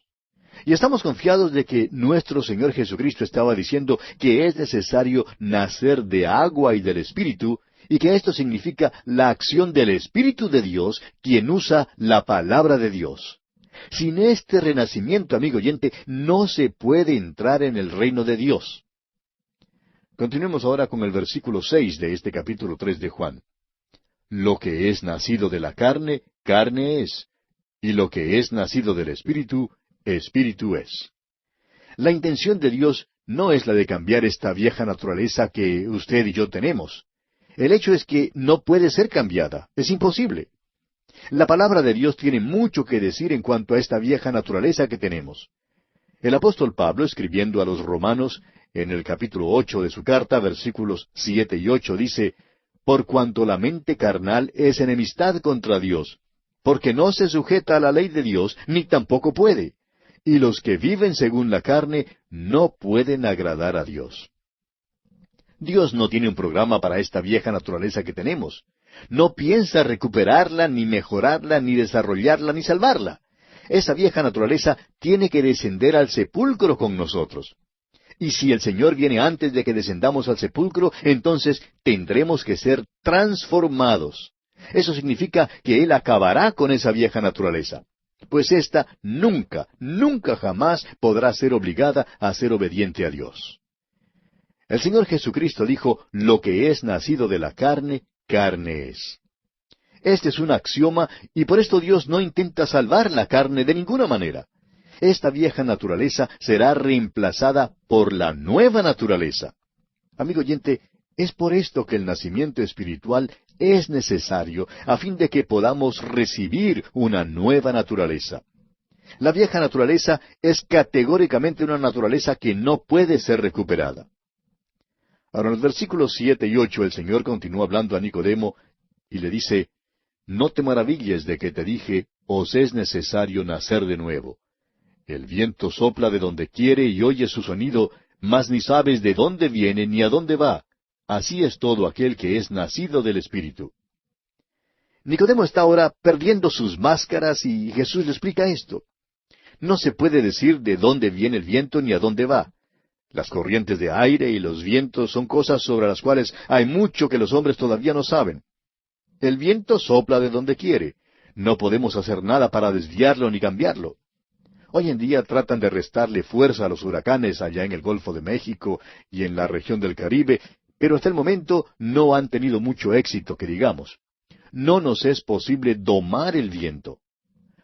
Y estamos confiados de que nuestro Señor Jesucristo estaba diciendo que es necesario nacer de agua y del Espíritu, y que esto significa la acción del Espíritu de Dios, quien usa la palabra de Dios. Sin este renacimiento, amigo oyente, no se puede entrar en el reino de Dios. Continuemos ahora con el versículo 6 de este capítulo 3 de Juan. Lo que es nacido de la carne, carne es, y lo que es nacido del Espíritu, Espíritu es. La intención de Dios no es la de cambiar esta vieja naturaleza que usted y yo tenemos. El hecho es que no puede ser cambiada, es imposible. La palabra de Dios tiene mucho que decir en cuanto a esta vieja naturaleza que tenemos. El apóstol Pablo, escribiendo a los romanos, en el capítulo 8 de su carta, versículos 7 y 8, dice: Por cuanto la mente carnal es enemistad contra Dios, porque no se sujeta a la ley de Dios, ni tampoco puede. Y los que viven según la carne no pueden agradar a Dios. Dios no tiene un programa para esta vieja naturaleza que tenemos. No piensa recuperarla, ni mejorarla, ni desarrollarla, ni salvarla. Esa vieja naturaleza tiene que descender al sepulcro con nosotros. Y si el Señor viene antes de que descendamos al sepulcro, entonces tendremos que ser transformados. Eso significa que Él acabará con esa vieja naturaleza, pues ésta nunca, nunca jamás podrá ser obligada a ser obediente a Dios. El Señor Jesucristo dijo: lo que es nacido de la carne, carne es. Este es un axioma, y por esto Dios no intenta salvar la carne de ninguna manera. Esta vieja naturaleza será reemplazada por la nueva naturaleza. Amigo oyente, es por esto que el nacimiento espiritual es necesario, a fin de que podamos recibir una nueva naturaleza. La vieja naturaleza es categóricamente una naturaleza que no puede ser recuperada. Ahora, en los versículos 7 y 8, el Señor continúa hablando a Nicodemo y le dice: No te maravilles de que te dije, os es necesario nacer de nuevo. El viento sopla de donde quiere y oyes su sonido, mas ni sabes de dónde viene ni a dónde va. Así es todo aquel que es nacido del Espíritu. Nicodemo está ahora perdiendo sus máscaras y Jesús le explica esto. No se puede decir de dónde viene el viento ni a dónde va. Las corrientes de aire y los vientos son cosas sobre las cuales hay mucho que los hombres todavía no saben. El viento sopla de donde quiere. No podemos hacer nada para desviarlo ni cambiarlo. Hoy en día tratan de restarle fuerza a los huracanes allá en el Golfo de México y en la región del Caribe, pero hasta el momento no han tenido mucho éxito, que digamos. No nos es posible domar el viento.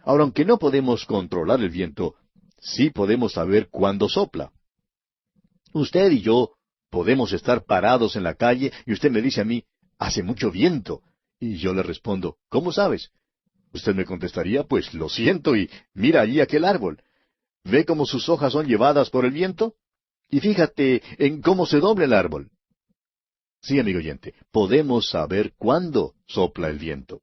Ahora, aunque no podemos controlar el viento, sí podemos saber cuándo sopla. Usted y yo podemos estar parados en la calle y usted me dice a mí: hace mucho viento. Y yo le respondo: ¿cómo sabes? Usted me contestaría: pues lo siento, y mira allí aquel árbol. ¿Ve cómo sus hojas son llevadas por el viento? Y fíjate en cómo se dobla el árbol. Sí, amigo oyente, podemos saber cuándo sopla el viento.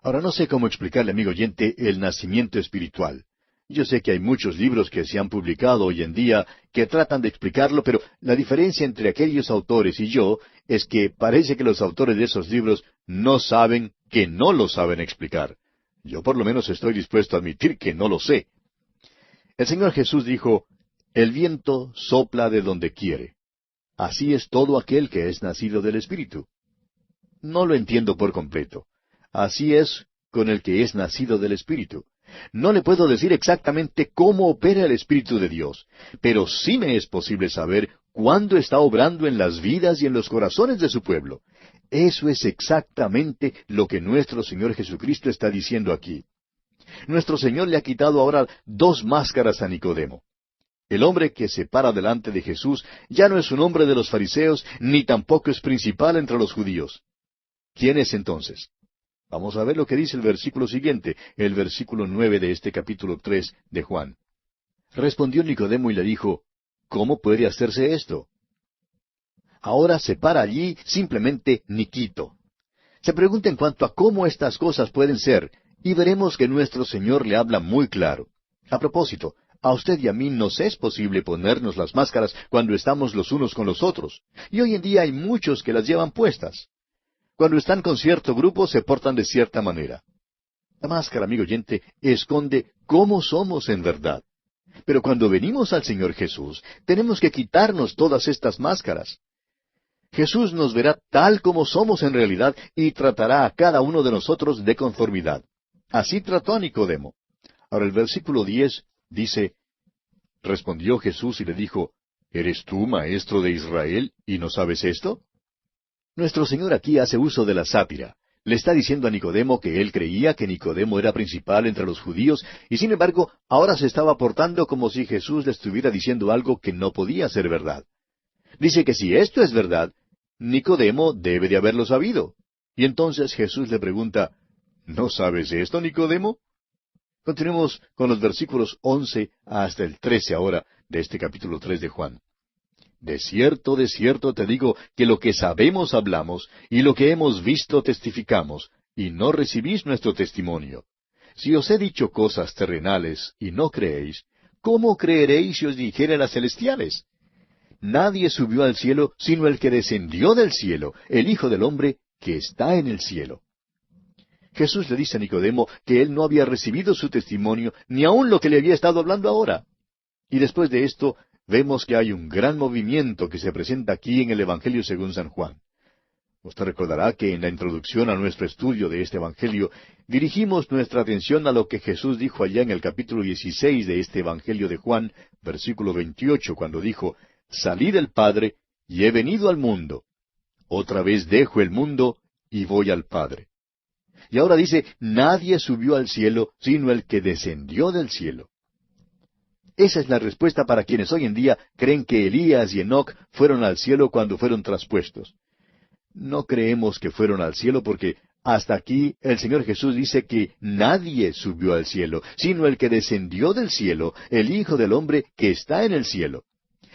Ahora, no sé cómo explicarle, amigo oyente, el nacimiento espiritual. Yo sé que hay muchos libros que se han publicado hoy en día que tratan de explicarlo, pero la diferencia entre aquellos autores y yo es que parece que los autores de esos libros no saben que no lo saben explicar. Yo por lo menos estoy dispuesto a admitir que no lo sé. El Señor Jesús dijo: el viento sopla de donde quiere. Así es todo aquel que es nacido del Espíritu. No lo entiendo por completo. Así es con el que es nacido del Espíritu. No le puedo decir exactamente cómo opera el Espíritu de Dios, pero sí me es posible saber cuándo está obrando en las vidas y en los corazones de su pueblo. Eso es exactamente lo que nuestro Señor Jesucristo está diciendo aquí. Nuestro Señor le ha quitado ahora dos máscaras a Nicodemo. El hombre que se para delante de Jesús ya no es un hombre de los fariseos, ni tampoco es principal entre los judíos. ¿Quién es entonces? Vamos a ver lo que dice el versículo siguiente, el versículo 9 de este capítulo 3 de Juan. Respondió Nicodemo y le dijo, ¿cómo puede hacerse esto? Ahora se para allí simplemente Niquito. Se pregunta en cuanto a cómo estas cosas pueden ser, y veremos que nuestro Señor le habla muy claro. A propósito, a usted y a mí nos es posible ponernos las máscaras cuando estamos los unos con los otros, y hoy en día hay muchos que las llevan puestas. Cuando están con cierto grupo se portan de cierta manera. La máscara, amigo oyente, esconde cómo somos en verdad. Pero cuando venimos al Señor Jesús, tenemos que quitarnos todas estas máscaras. Jesús nos verá tal como somos en realidad y tratará a cada uno de nosotros de conformidad. Así trató a Nicodemo. Ahora el versículo 10 dice, respondió Jesús y le dijo, ¿eres tú maestro de Israel y no sabes esto? Nuestro Señor aquí hace uso de la sátira. Le está diciendo a Nicodemo que él creía que Nicodemo era principal entre los judíos, y sin embargo, ahora se estaba portando como si Jesús le estuviera diciendo algo que no podía ser verdad. Dice que si esto es verdad, Nicodemo debe de haberlo sabido. Y entonces Jesús le pregunta, ¿no sabes esto, Nicodemo? Continuemos con los versículos 11 hasta el 13 ahora de este capítulo 3 de Juan. De cierto te digo que lo que sabemos hablamos, y lo que hemos visto testificamos, y no recibís nuestro testimonio. Si os he dicho cosas terrenales y no creéis, ¿cómo creeréis si os dijere las celestiales? Nadie subió al cielo sino el que descendió del cielo, el Hijo del Hombre que está en el cielo. Jesús le dice a Nicodemo que él no había recibido su testimonio, ni aun lo que le había estado hablando ahora. Y después de esto, vemos que hay un gran movimiento que se presenta aquí en el Evangelio según San Juan. Usted recordará que en la introducción a nuestro estudio de este Evangelio dirigimos nuestra atención a lo que Jesús dijo allá en el capítulo 16 de este Evangelio de Juan, versículo 28, cuando dijo, «Salí del Padre y he venido al mundo. Otra vez dejo el mundo y voy al Padre». Y ahora dice, «Nadie subió al cielo sino el que descendió del cielo». Esa es la respuesta para quienes hoy en día creen que Elías y Enoc fueron al cielo cuando fueron traspuestos. No creemos que fueron al cielo porque hasta aquí el Señor Jesús dice que nadie subió al cielo, sino el que descendió del cielo, el Hijo del Hombre que está en el cielo.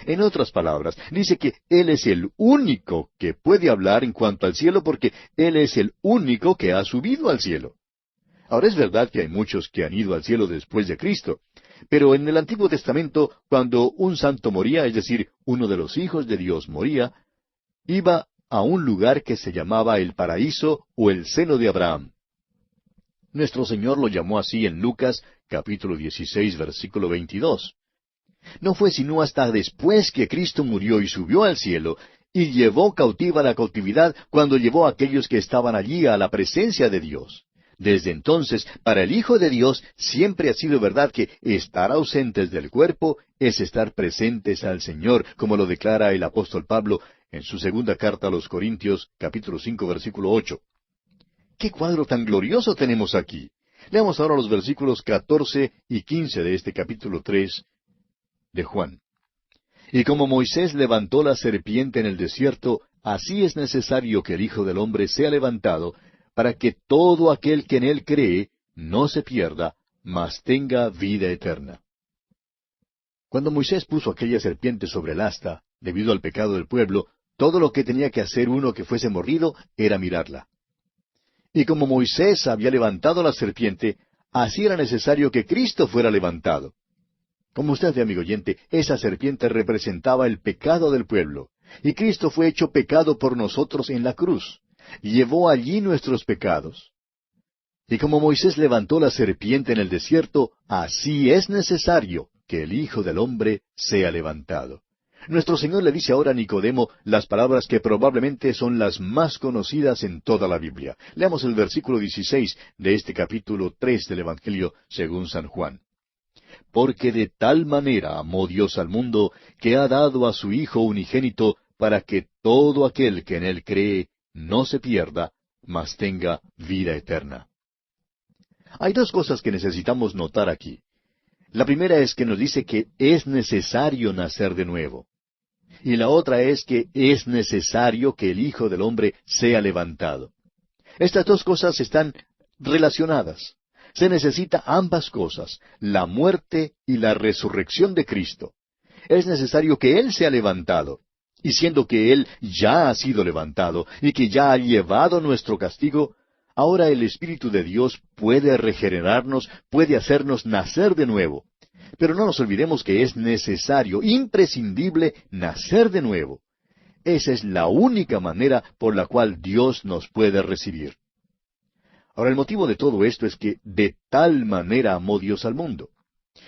En otras palabras, dice que Él es el único que puede hablar en cuanto al cielo porque Él es el único que ha subido al cielo. Ahora es verdad que hay muchos que han ido al cielo después de Cristo, pero en el Antiguo Testamento, cuando un santo moría, es decir, uno de los hijos de Dios moría, iba a un lugar que se llamaba el paraíso o el seno de Abraham. Nuestro Señor lo llamó así en Lucas capítulo 16, versículo 22. No fue sino hasta después que Cristo murió y subió al cielo, y llevó cautiva la cautividad cuando llevó a aquellos que estaban allí a la presencia de Dios. Desde entonces, para el Hijo de Dios siempre ha sido verdad que estar ausentes del cuerpo es estar presentes al Señor, como lo declara el apóstol Pablo en su segunda carta a los Corintios, capítulo 5, versículo 8. ¡Qué cuadro tan glorioso tenemos aquí! Leamos ahora los versículos 14 y 15 de este capítulo 3 de Juan. Y como Moisés levantó la serpiente en el desierto, así es necesario que el Hijo del Hombre sea levantado, para que todo aquel que en él cree no se pierda, mas tenga vida eterna. Cuando Moisés puso aquella serpiente sobre el asta, debido al pecado del pueblo, todo lo que tenía que hacer uno que fuese mordido era mirarla. Y como Moisés había levantado la serpiente, así era necesario que Cristo fuera levantado. Como usted ve, amigo oyente, esa serpiente representaba el pecado del pueblo, y Cristo fue hecho pecado por nosotros en la cruz. Llevó allí nuestros pecados. Y como Moisés levantó la serpiente en el desierto, así es necesario que el Hijo del Hombre sea levantado. Nuestro Señor le dice ahora a Nicodemo las palabras que probablemente son las más conocidas en toda la Biblia. Leamos el versículo 16 de este capítulo 3 del Evangelio según San Juan. Porque de tal manera amó Dios al mundo, que ha dado a su Hijo unigénito, para que todo aquel que en él cree no se pierda, mas tenga vida eterna. Hay dos cosas que necesitamos notar aquí. La primera es que nos dice que es necesario nacer de nuevo. Y la otra es que es necesario que el Hijo del Hombre sea levantado. Estas dos cosas están relacionadas. Se necesita ambas cosas, la muerte y la resurrección de Cristo. Es necesario que Él sea levantado. Y siendo que Él ya ha sido levantado y que ya ha llevado nuestro castigo, ahora el Espíritu de Dios puede regenerarnos, puede hacernos nacer de nuevo. Pero no nos olvidemos que es necesario, imprescindible, nacer de nuevo. Esa es la única manera por la cual Dios nos puede recibir. Ahora, el motivo de todo esto es que de tal manera amó Dios al mundo.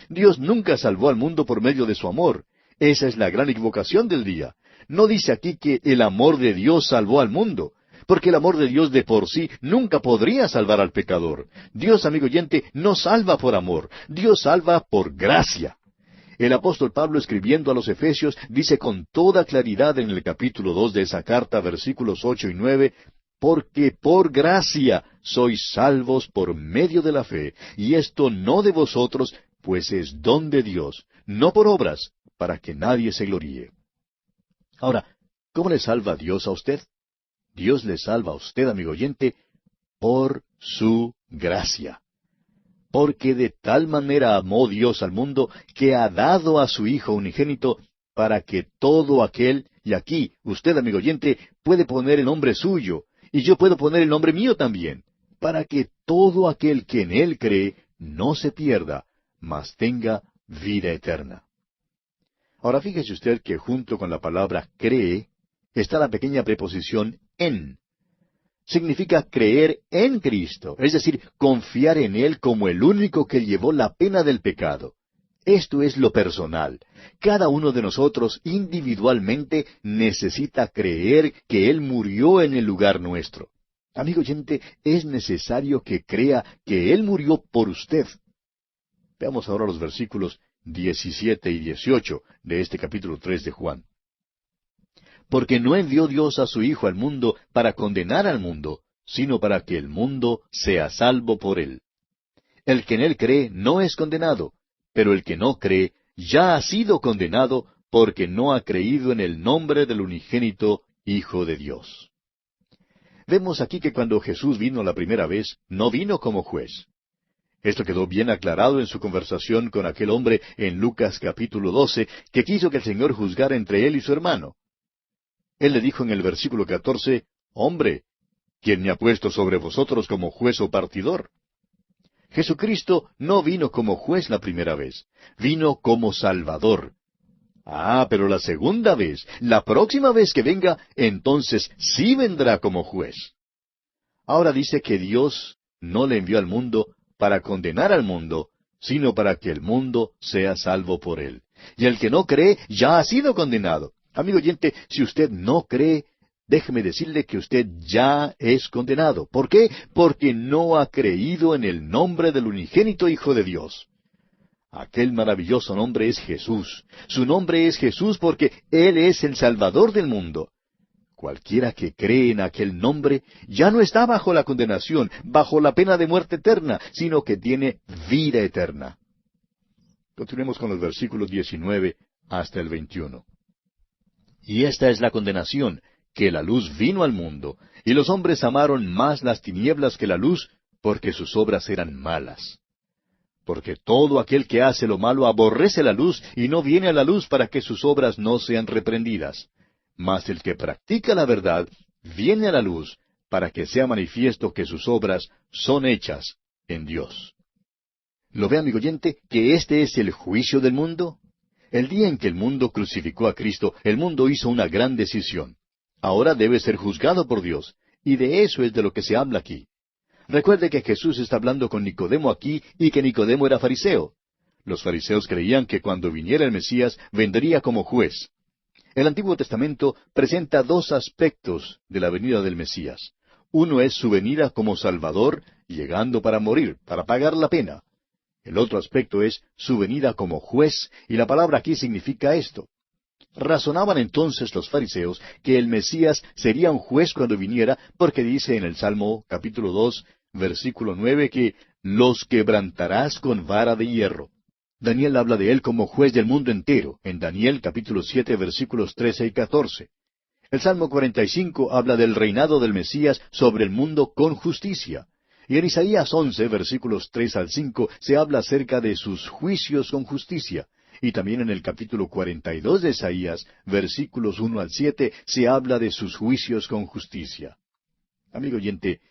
Dios nunca salvó al mundo por medio de su amor. Esa es la gran equivocación del día. No dice aquí que el amor de Dios salvó al mundo, porque el amor de Dios de por sí nunca podría salvar al pecador. Dios, amigo oyente, no salva por amor, Dios salva por gracia. El apóstol Pablo, escribiendo a los Efesios, dice con toda claridad en el capítulo 2 de esa carta, versículos 8 y 9, porque por gracia sois salvos por medio de la fe, y esto no de vosotros, pues es don de Dios, no por obras, para que nadie se gloríe. Ahora, ¿cómo le salva Dios a usted? Dios le salva a usted, amigo oyente, por su gracia. Porque de tal manera amó Dios al mundo, que ha dado a su Hijo unigénito, para que todo aquel, y aquí usted, amigo oyente, puede poner el nombre suyo, y yo puedo poner el nombre mío también, para que todo aquel que en Él cree no se pierda, mas tenga vida eterna. Ahora fíjese usted que junto con la palabra cree está la pequeña preposición en. Significa creer en Cristo, es decir, confiar en Él como el único que llevó la pena del pecado. Esto es lo personal. Cada uno de nosotros individualmente necesita creer que Él murió en el lugar nuestro. Amigo oyente, es necesario que crea que Él murió por usted. Veamos ahora los versículos 17 y 18 de este capítulo 3 de Juan. Porque no envió Dios a su Hijo al mundo para condenar al mundo, sino para que el mundo sea salvo por él. El que en él cree no es condenado, pero el que no cree ya ha sido condenado porque no ha creído en el nombre del unigénito Hijo de Dios. Vemos aquí que cuando Jesús vino la primera vez, no vino como juez. Esto quedó bien aclarado en su conversación con aquel hombre en Lucas capítulo 12, que quiso que el Señor juzgara entre él y su hermano. Él le dijo en el versículo 14, «Hombre, ¿quién me ha puesto sobre vosotros como juez o partidor?» Jesucristo no vino como juez la primera vez, vino como Salvador. Pero la segunda vez, la próxima vez que venga, entonces sí vendrá como juez. Ahora dice que Dios no le envió al mundo para condenar al mundo, sino para que el mundo sea salvo por él. Y el que no cree ya ha sido condenado. Amigo oyente, si usted no cree, déjeme decirle que usted ya es condenado. ¿Por qué? Porque no ha creído en el nombre del unigénito Hijo de Dios. Aquel maravilloso nombre es Jesús. Su nombre es Jesús porque Él es el Salvador del mundo. Cualquiera que cree en aquel nombre ya no está bajo la condenación, bajo la pena de muerte eterna, sino que tiene vida eterna. Continuemos con los versículos 19 hasta el 21. Y esta es la condenación, que la luz vino al mundo, y los hombres amaron más las tinieblas que la luz, porque sus obras eran malas. Porque todo aquel que hace lo malo aborrece la luz, y no viene a la luz para que sus obras no sean reprendidas. Mas el que practica la verdad viene a la luz, para que sea manifiesto que sus obras son hechas en Dios. ¿Lo ve, amigo oyente, que este es el juicio del mundo? El día en que el mundo crucificó a Cristo, el mundo hizo una gran decisión. Ahora debe ser juzgado por Dios, y de eso es de lo que se habla aquí. Recuerde que Jesús está hablando con Nicodemo aquí, y que Nicodemo era fariseo. Los fariseos creían que cuando viniera el Mesías, vendría como juez. El Antiguo Testamento presenta dos aspectos de la venida del Mesías. Uno es su venida como Salvador, llegando para morir, para pagar la pena. El otro aspecto es su venida como juez, y la palabra aquí significa esto. Razonaban entonces los fariseos que el Mesías sería un juez cuando viniera, porque dice en el Salmo capítulo 2, versículo 9, que los quebrantarás con vara de hierro. Daniel habla de él como juez del mundo entero, en Daniel capítulo 7, versículos 13 y 14. El Salmo 45 habla del reinado del Mesías sobre el mundo con justicia. Y en Isaías 11, versículos 3 al 5, se habla acerca de sus juicios con justicia. Y también en el capítulo 42 de Isaías, versículos 1 al 7, se habla de sus juicios con justicia. Amigo oyente,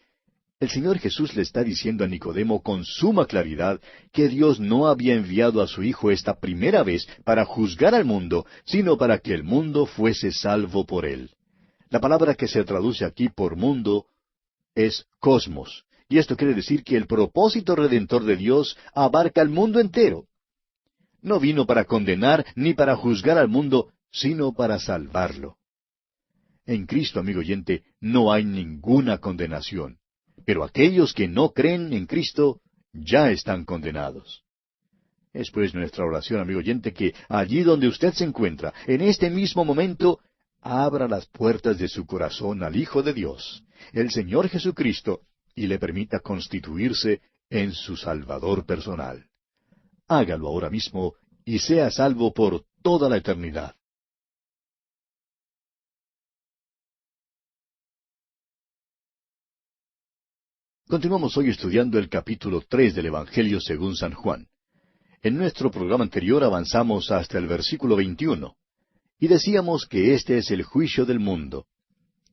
el Señor Jesús le está diciendo a Nicodemo con suma claridad que Dios no había enviado a su Hijo esta primera vez para juzgar al mundo, sino para que el mundo fuese salvo por él. La palabra que se traduce aquí por mundo es cosmos, y esto quiere decir que el propósito redentor de Dios abarca el mundo entero. No vino para condenar ni para juzgar al mundo, sino para salvarlo. En Cristo, amigo oyente, no hay ninguna condenación. Pero aquellos que no creen en Cristo ya están condenados. Es pues nuestra oración, amigo oyente, que allí donde usted se encuentra, en este mismo momento, abra las puertas de su corazón al Hijo de Dios, el Señor Jesucristo, y le permita constituirse en su Salvador personal. Hágalo ahora mismo y sea salvo por toda la eternidad. Continuamos hoy estudiando el capítulo 3 del Evangelio según San Juan. En nuestro programa anterior avanzamos hasta el versículo 21, y decíamos que este es el juicio del mundo.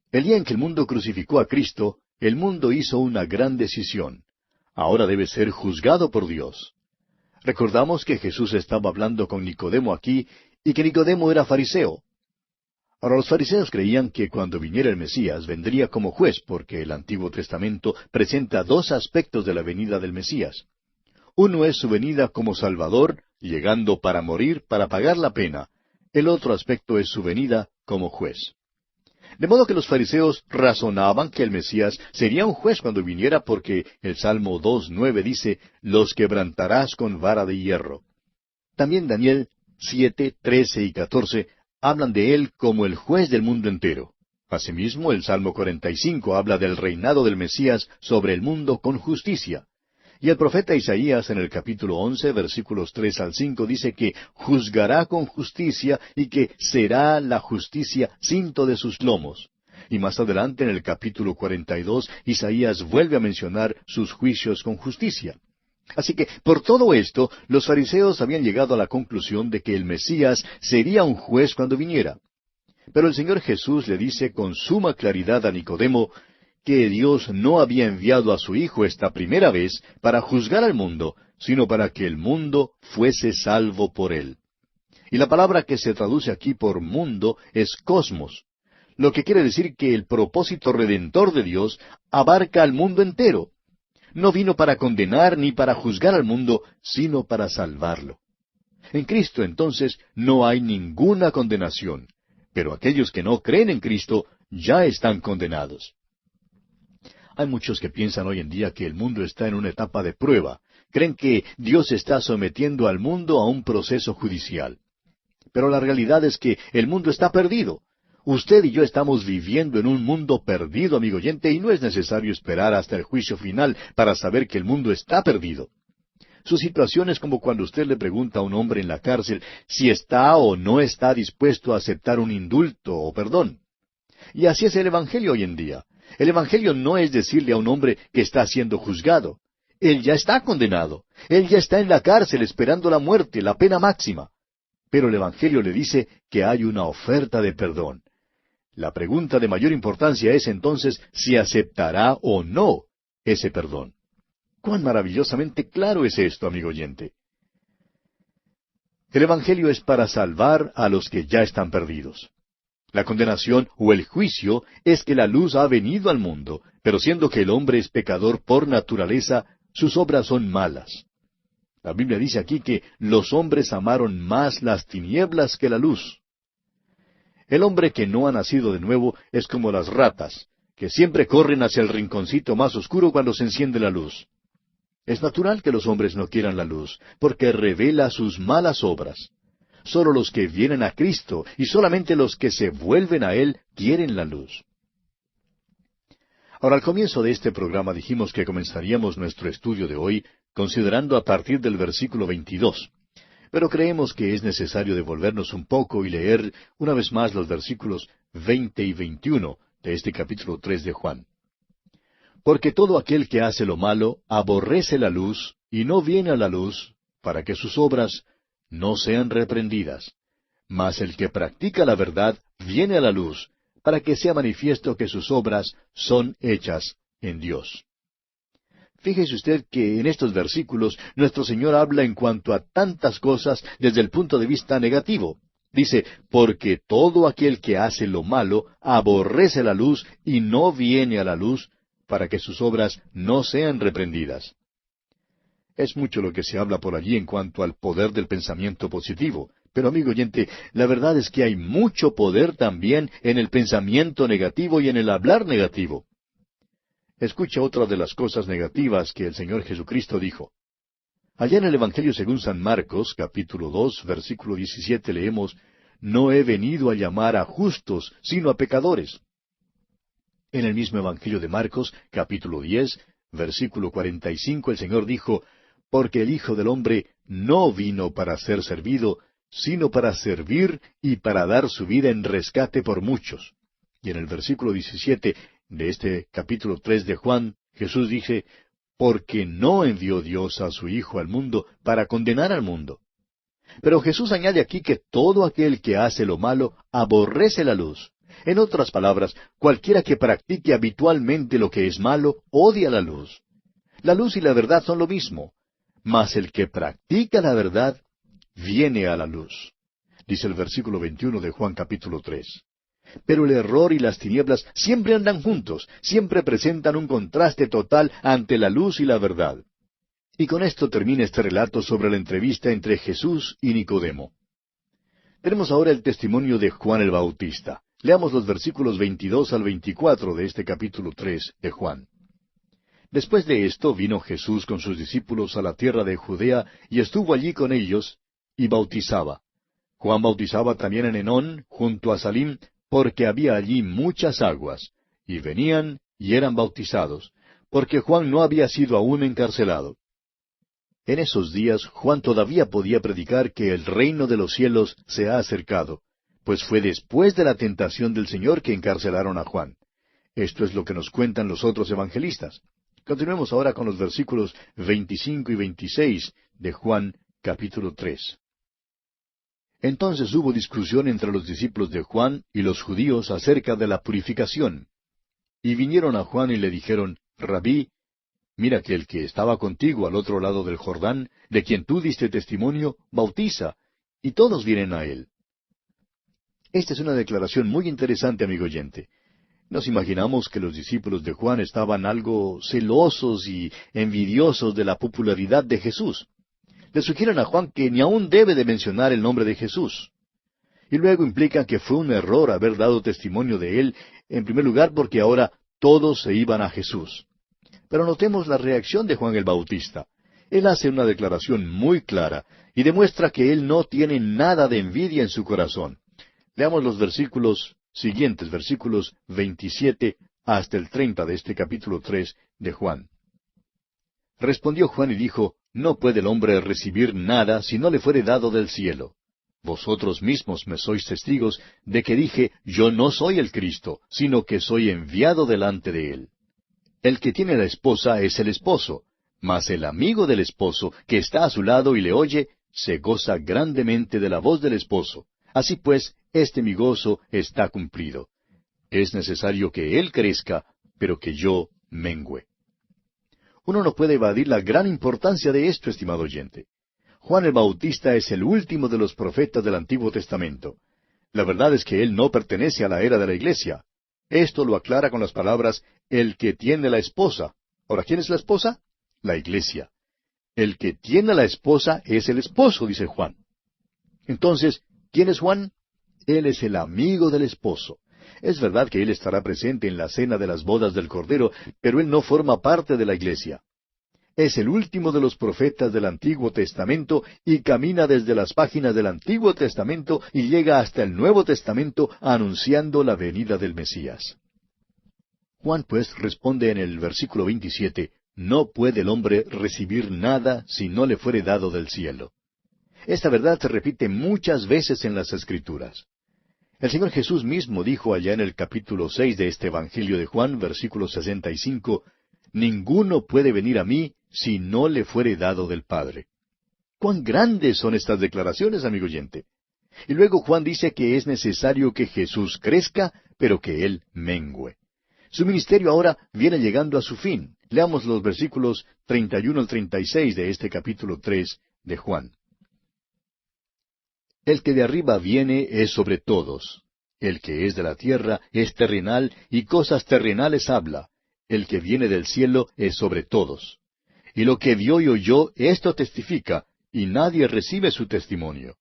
El día en que el mundo crucificó a Cristo, el mundo hizo una gran decisión. Ahora debe ser juzgado por Dios. Recordamos que Jesús estaba hablando con Nicodemo aquí, y que Nicodemo era fariseo. Ahora los fariseos creían que cuando viniera el Mesías vendría como juez, porque el Antiguo Testamento presenta dos aspectos de la venida del Mesías. Uno es su venida como Salvador, llegando para morir, para pagar la pena. El otro aspecto es su venida como juez. De modo que los fariseos razonaban que el Mesías sería un juez cuando viniera, porque el Salmo 2:9 dice, los quebrantarás con vara de hierro. También Daniel 7:13 y 14 hablan de él como el juez del mundo entero. Asimismo, el Salmo 45 habla del reinado del Mesías sobre el mundo con justicia. Y el profeta Isaías en el capítulo 11, versículos 3 al 5, dice que juzgará con justicia y que será la justicia cinto de sus lomos. Y más adelante en el capítulo 42, Isaías vuelve a mencionar sus juicios con justicia. Así que, por todo esto, los fariseos habían llegado a la conclusión de que el Mesías sería un juez cuando viniera. Pero el Señor Jesús le dice con suma claridad a Nicodemo que Dios no había enviado a su Hijo esta primera vez para juzgar al mundo, sino para que el mundo fuese salvo por él. Y la palabra que se traduce aquí por mundo es cosmos, lo que quiere decir que el propósito redentor de Dios abarca al mundo entero. No vino para condenar ni para juzgar al mundo, sino para salvarlo. En Cristo, entonces, no hay ninguna condenación, pero aquellos que no creen en Cristo ya están condenados. Hay muchos que piensan hoy en día que el mundo está en una etapa de prueba. Creen que Dios está sometiendo al mundo a un proceso judicial. Pero la realidad es que el mundo está perdido. Usted y yo estamos viviendo en un mundo perdido, amigo oyente, y no es necesario esperar hasta el juicio final para saber que el mundo está perdido. Su situación es como cuando usted le pregunta a un hombre en la cárcel si está o no está dispuesto a aceptar un indulto o perdón. Y así es el Evangelio hoy en día. El Evangelio no es decirle a un hombre que está siendo juzgado. Él ya está condenado. Él ya está en la cárcel esperando la muerte, la pena máxima. Pero el Evangelio le dice que hay una oferta de perdón. La pregunta de mayor importancia es entonces si aceptará o no ese perdón. ¡Cuán maravillosamente claro es esto, amigo oyente! El Evangelio es para salvar a los que ya están perdidos. La condenación o el juicio es que la luz ha venido al mundo, pero siendo que el hombre es pecador por naturaleza, sus obras son malas. La Biblia dice aquí que los hombres amaron más las tinieblas que la luz. El hombre que no ha nacido de nuevo es como las ratas, que siempre corren hacia el rinconcito más oscuro cuando se enciende la luz. Es natural que los hombres no quieran la luz, porque revela sus malas obras. Solo los que vienen a Cristo y solamente los que se vuelven a Él quieren la luz. Ahora, al comienzo de este programa dijimos que comenzaríamos nuestro estudio de hoy considerando a partir del versículo 22. Pero creemos que es necesario devolvernos un poco y leer una vez más los versículos 20 y 21 de este capítulo 3 de Juan. Porque todo aquel que hace lo malo aborrece la luz y no viene a la luz, para que sus obras no sean reprendidas. Mas el que practica la verdad viene a la luz, para que sea manifiesto que sus obras son hechas en Dios. Fíjese usted que en estos versículos nuestro Señor habla en cuanto a tantas cosas desde el punto de vista negativo. Dice, porque todo aquel que hace lo malo aborrece la luz y no viene a la luz, para que sus obras no sean reprendidas. Es mucho lo que se habla por allí en cuanto al poder del pensamiento positivo, pero amigo oyente, la verdad es que hay mucho poder también en el pensamiento negativo y en el hablar negativo. Escucha otra de las cosas negativas que el Señor Jesucristo dijo. Allá en el Evangelio según San Marcos, capítulo 2, versículo 17, leemos, No he venido a llamar a justos, sino a pecadores. En el mismo Evangelio de Marcos, capítulo 10, versículo 45, el Señor dijo, Porque el Hijo del Hombre no vino para ser servido, sino para servir y para dar su vida en rescate por muchos. Y en el versículo 17 de este capítulo 3 de Juan, Jesús dice, Porque no envió Dios a su Hijo al mundo para condenar al mundo. Pero Jesús añade aquí que todo aquel que hace lo malo aborrece la luz. En otras palabras, cualquiera que practique habitualmente lo que es malo, odia la luz. La luz y la verdad son lo mismo, mas el que practica la verdad viene a la luz. Dice el versículo 21 de Juan capítulo 3. Pero el error y las tinieblas siempre andan juntos, siempre presentan un contraste total ante la luz y la verdad. Y con esto termina este relato sobre la entrevista entre Jesús y Nicodemo. Tenemos ahora el testimonio de Juan el Bautista. Leamos los versículos 22 al 24 de este capítulo 3 de Juan. Después de esto vino Jesús con sus discípulos a la tierra de Judea y estuvo allí con ellos y bautizaba. Juan bautizaba también en Enón, junto a Salim, porque había allí muchas aguas, y venían y eran bautizados, porque Juan no había sido aún encarcelado. En esos días Juan todavía podía predicar que el reino de los cielos se ha acercado, pues fue después de la tentación del Señor que encarcelaron a Juan. Esto es lo que nos cuentan los otros evangelistas. Continuemos ahora con los versículos 25 y 26 de Juan capítulo 3. Entonces hubo discusión entre los discípulos de Juan y los judíos acerca de la purificación. Y vinieron a Juan y le dijeron, Rabí, mira que el que estaba contigo al otro lado del Jordán, de quien tú diste testimonio, bautiza, y todos vienen a él. Esta es una declaración muy interesante, amigo oyente. Nos imaginamos que los discípulos de Juan estaban algo celosos y envidiosos de la popularidad de Jesús. Le sugieren a Juan que ni aún debe de mencionar el nombre de Jesús. Y luego implican que fue un error haber dado testimonio de él, en primer lugar porque ahora todos se iban a Jesús. Pero notemos la reacción de Juan el Bautista. Él hace una declaración muy clara y demuestra que él no tiene nada de envidia en su corazón. Leamos los versículos siguientes, versículos 27 hasta el 30 de este capítulo 3 de Juan. Respondió Juan y dijo, No puede el hombre recibir nada si no le fuere dado del cielo. Vosotros mismos me sois testigos de que dije, Yo no soy el Cristo, sino que soy enviado delante de él. El que tiene la esposa es el esposo, mas el amigo del esposo, que está a su lado y le oye, se goza grandemente de la voz del esposo. Así pues, mi gozo está cumplido. Es necesario que él crezca, pero que yo mengüe. Uno no puede evadir la gran importancia de esto, estimado oyente. Juan el Bautista es el último de los profetas del Antiguo Testamento. La verdad es que él no pertenece a la era de la iglesia. Esto lo aclara con las palabras, el que tiene la esposa. Ahora, ¿quién es la esposa? La iglesia. El que tiene la esposa es el esposo, dice Juan. Entonces, ¿quién es Juan? Él es el amigo del esposo. Es verdad que Él estará presente en la cena de las bodas del Cordero, pero Él no forma parte de la iglesia. Es el último de los profetas del Antiguo Testamento y camina desde las páginas del Antiguo Testamento y llega hasta el Nuevo Testamento anunciando la venida del Mesías. Juan pues responde en el versículo 27, no puede el hombre recibir nada si no le fuere dado del cielo. Esta verdad se repite muchas veces en las Escrituras. El Señor Jesús mismo dijo allá en el capítulo 6 de este Evangelio de Juan, versículo 65, ninguno puede venir a mí si no le fuere dado del Padre. ¡Cuán grandes son estas declaraciones, amigo oyente! Y luego Juan dice que es necesario que Jesús crezca, pero que Él mengüe. Su ministerio ahora viene llegando a su fin. Leamos los versículos 31 al 36 de este capítulo 3 de Juan. El que de arriba viene es sobre todos. El que es de la tierra es terrenal y cosas terrenales habla. El que viene del cielo es sobre todos. Y lo que vio y oyó, esto testifica, y nadie recibe su testimonio.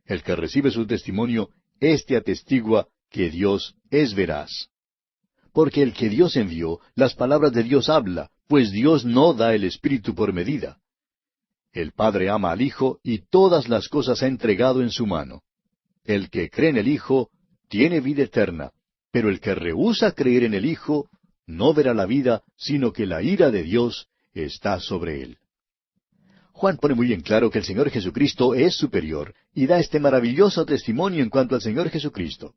El que recibe su testimonio, éste atestigua que Dios es veraz. Porque el que Dios envió, las palabras de Dios habla, pues Dios no da el Espíritu por medida. El Padre ama al Hijo, y todas las cosas ha entregado en su mano. El que cree en el Hijo, tiene vida eterna, pero el que rehúsa creer en el Hijo, no verá la vida, sino que la ira de Dios está sobre él. Juan pone muy en claro que el Señor Jesucristo es superior, y da este maravilloso testimonio en cuanto al Señor Jesucristo.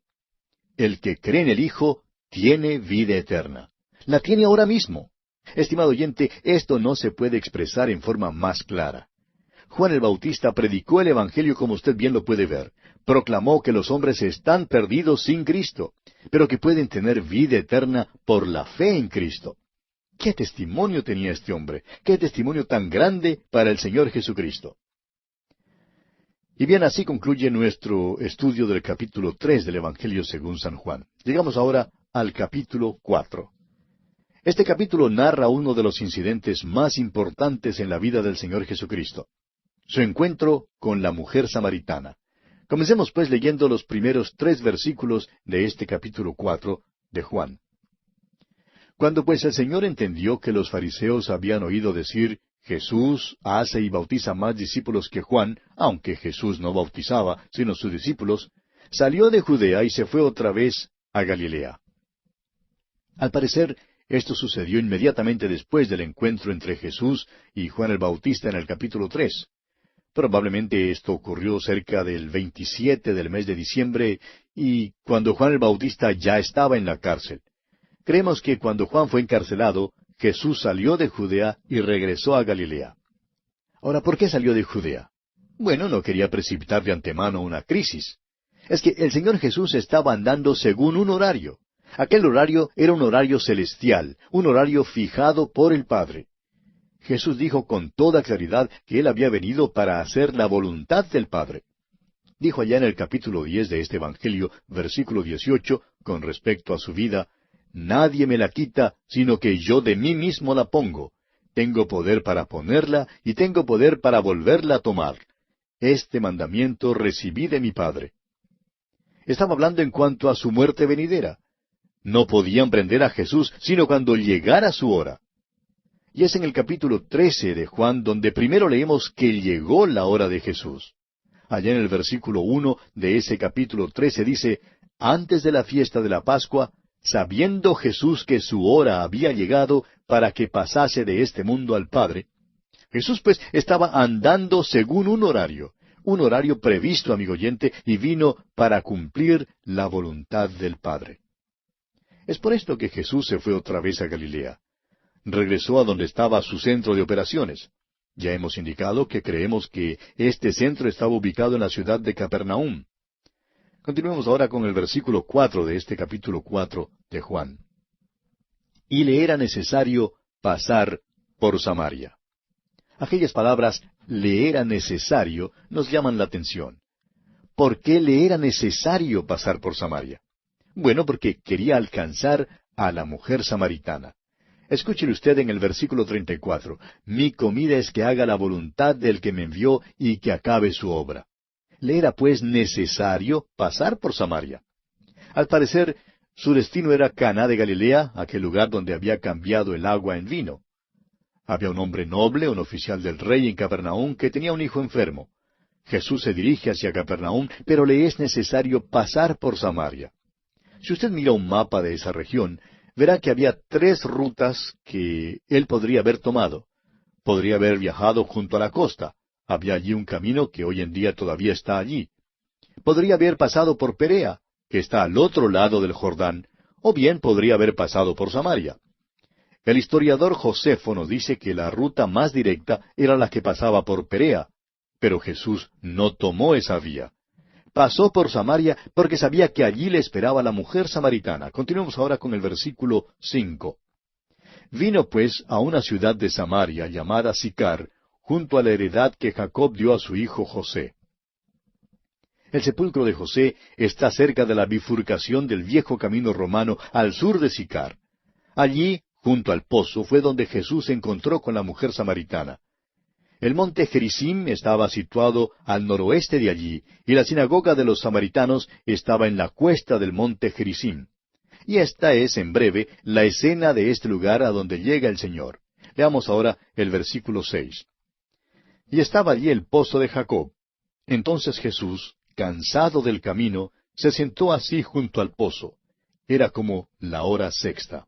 El que cree en el Hijo, tiene vida eterna. La tiene ahora mismo. Estimado oyente, esto no se puede expresar en forma más clara. Juan el Bautista predicó el Evangelio como usted bien lo puede ver. Proclamó que los hombres están perdidos sin Cristo, pero que pueden tener vida eterna por la fe en Cristo. ¿Qué testimonio tenía este hombre? ¿Qué testimonio tan grande para el Señor Jesucristo? Y bien, así concluye nuestro estudio del capítulo 3 del Evangelio según San Juan. Llegamos ahora al capítulo 4. Este capítulo narra uno de los incidentes más importantes en la vida del Señor Jesucristo, su encuentro con la mujer samaritana. Comencemos pues leyendo los primeros 3 versículos de este capítulo 4 de Juan. Cuando pues el Señor entendió que los fariseos habían oído decir, Jesús hace y bautiza más discípulos que Juan, aunque Jesús no bautizaba, sino sus discípulos, salió de Judea y se fue otra vez a Galilea. Al parecer, esto sucedió inmediatamente después del encuentro entre Jesús y Juan el Bautista en el capítulo 3. Probablemente esto ocurrió cerca del 27 del mes de diciembre, y cuando Juan el Bautista ya estaba en la cárcel. Creemos que cuando Juan fue encarcelado, Jesús salió de Judea y regresó a Galilea. Ahora, ¿por qué salió de Judea? Bueno, no quería precipitar de antemano una crisis. Es que el Señor Jesús estaba andando según un horario. Aquel horario era un horario celestial, un horario fijado por el Padre. Jesús dijo con toda claridad que Él había venido para hacer la voluntad del Padre. Dijo allá en el capítulo 10 de este Evangelio, versículo 18, con respecto a su vida, Nadie me la quita, sino que yo de mí mismo la pongo. Tengo poder para ponerla y tengo poder para volverla a tomar. Este mandamiento recibí de mi Padre. Estaba hablando en cuanto a su muerte venidera. No podían prender a Jesús sino cuando llegara su hora. Y es en el capítulo 13 de Juan donde primero leemos que llegó la hora de Jesús. Allá en el versículo 1 de ese capítulo 13 dice, antes de la fiesta de la Pascua, sabiendo Jesús que su hora había llegado para que pasase de este mundo al Padre, Jesús pues estaba andando según un horario previsto, amigo oyente, y vino para cumplir la voluntad del Padre. Es por esto que Jesús se fue otra vez a Galilea. Regresó a donde estaba su centro de operaciones. Ya hemos indicado que creemos que este centro estaba ubicado en la ciudad de Capernaum. Continuemos ahora con el versículo 4 de este capítulo 4 de Juan. Y le era necesario pasar por Samaria. Aquellas palabras, le era necesario, nos llaman la atención. ¿Por qué le era necesario pasar por Samaria? Bueno, porque quería alcanzar a la mujer samaritana. Escúchele usted en el versículo 34. Mi comida es que haga la voluntad del que me envió y que acabe su obra. Le era pues necesario pasar por Samaria. Al parecer, su destino era Caná de Galilea, aquel lugar donde había cambiado el agua en vino. Había un hombre noble, un oficial del rey en Capernaum, que tenía un hijo enfermo. Jesús se dirige hacia Capernaum, pero le es necesario pasar por Samaria. Si usted mira un mapa de esa región, verá que había tres rutas que él podría haber tomado. Podría haber viajado junto a la costa. Había allí un camino que hoy en día todavía está allí. Podría haber pasado por Perea, que está al otro lado del Jordán, o bien podría haber pasado por Samaria. El historiador Josefo nos dice que la ruta más directa era la que pasaba por Perea, pero Jesús no tomó esa vía. Pasó por Samaria porque sabía que allí le esperaba la mujer samaritana. Continuemos ahora con el versículo 5. Vino pues a una ciudad de Samaria llamada Sicar, junto a la heredad que Jacob dio a su hijo José. El sepulcro de José está cerca de la bifurcación del viejo camino romano al sur de Sicar. Allí, junto al pozo, fue donde Jesús se encontró con la mujer samaritana. El monte Gerizim estaba situado al noroeste de allí, y la sinagoga de los samaritanos estaba en la cuesta del monte Gerizim. Y esta es, en breve, la escena de este lugar a donde llega el Señor. Leamos ahora el versículo 6. Y estaba allí el pozo de Jacob. Entonces Jesús, cansado del camino, se sentó así junto al pozo. Era como la hora sexta.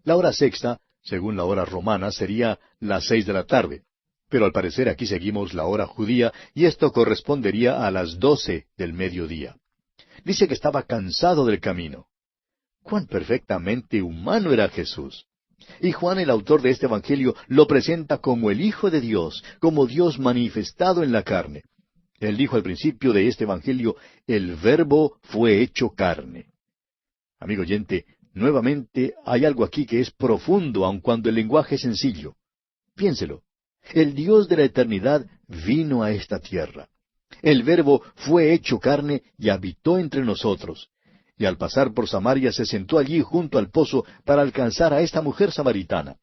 La hora sexta, según la hora romana, sería las 6 de la tarde. Pero al parecer aquí seguimos la hora judía, y esto correspondería a las 12 del mediodía. Dice que estaba cansado del camino. ¡Cuán perfectamente humano era Jesús! Y Juan, el autor de este Evangelio, lo presenta como el Hijo de Dios, como Dios manifestado en la carne. Él dijo al principio de este Evangelio, el Verbo fue hecho carne. Amigo oyente, nuevamente hay algo aquí que es profundo, aun cuando el lenguaje es sencillo. Piénselo. El Dios de la eternidad vino a esta tierra. El Verbo fue hecho carne y habitó entre nosotros. Y al pasar por Samaria se sentó allí junto al pozo para alcanzar a esta mujer samaritana.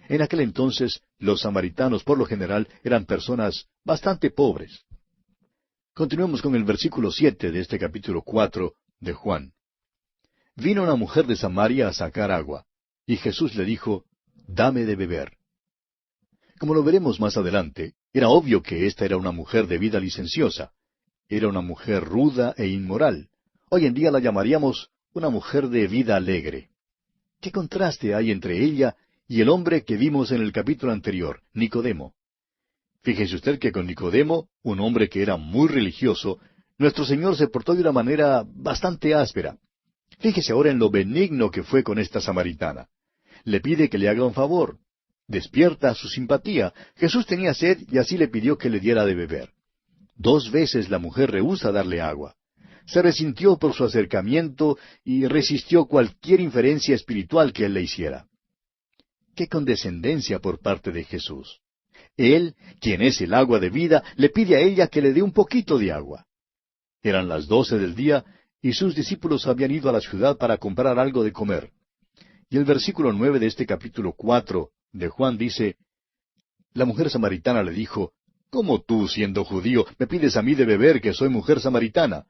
En aquel entonces, los samaritanos por lo general eran personas bastante pobres. Continuemos con el versículo 7 de este capítulo 4 de Juan. Vino una mujer de Samaria a sacar agua, y Jesús le dijo, «Dame de beber». Como lo veremos más adelante, era obvio que esta era una mujer de vida licenciosa. Era una mujer ruda e inmoral. Hoy en día la llamaríamos una mujer de vida alegre. ¿Qué contraste hay entre ella y el hombre que vimos en el capítulo anterior, Nicodemo? Fíjese usted que con Nicodemo, un hombre que era muy religioso, nuestro Señor se portó de una manera bastante áspera. Fíjese ahora en lo benigno que fue con esta samaritana. Le pide que le haga un favor. Despierta su simpatía. Jesús tenía sed y así le pidió que le diera de beber. 2 veces la mujer rehúsa darle agua. Se resintió por su acercamiento y resistió cualquier inferencia espiritual que él le hiciera. ¡Qué condescendencia por parte de Jesús! Él, quien es el agua de vida, le pide a ella que le dé un poquito de agua. Eran las 12 del día y sus discípulos habían ido a la ciudad para comprar algo de comer. Y el versículo 9 de este capítulo 4 de Juan dice, la mujer samaritana le dijo, ¿cómo tú, siendo judío, me pides a mí de beber que soy mujer samaritana?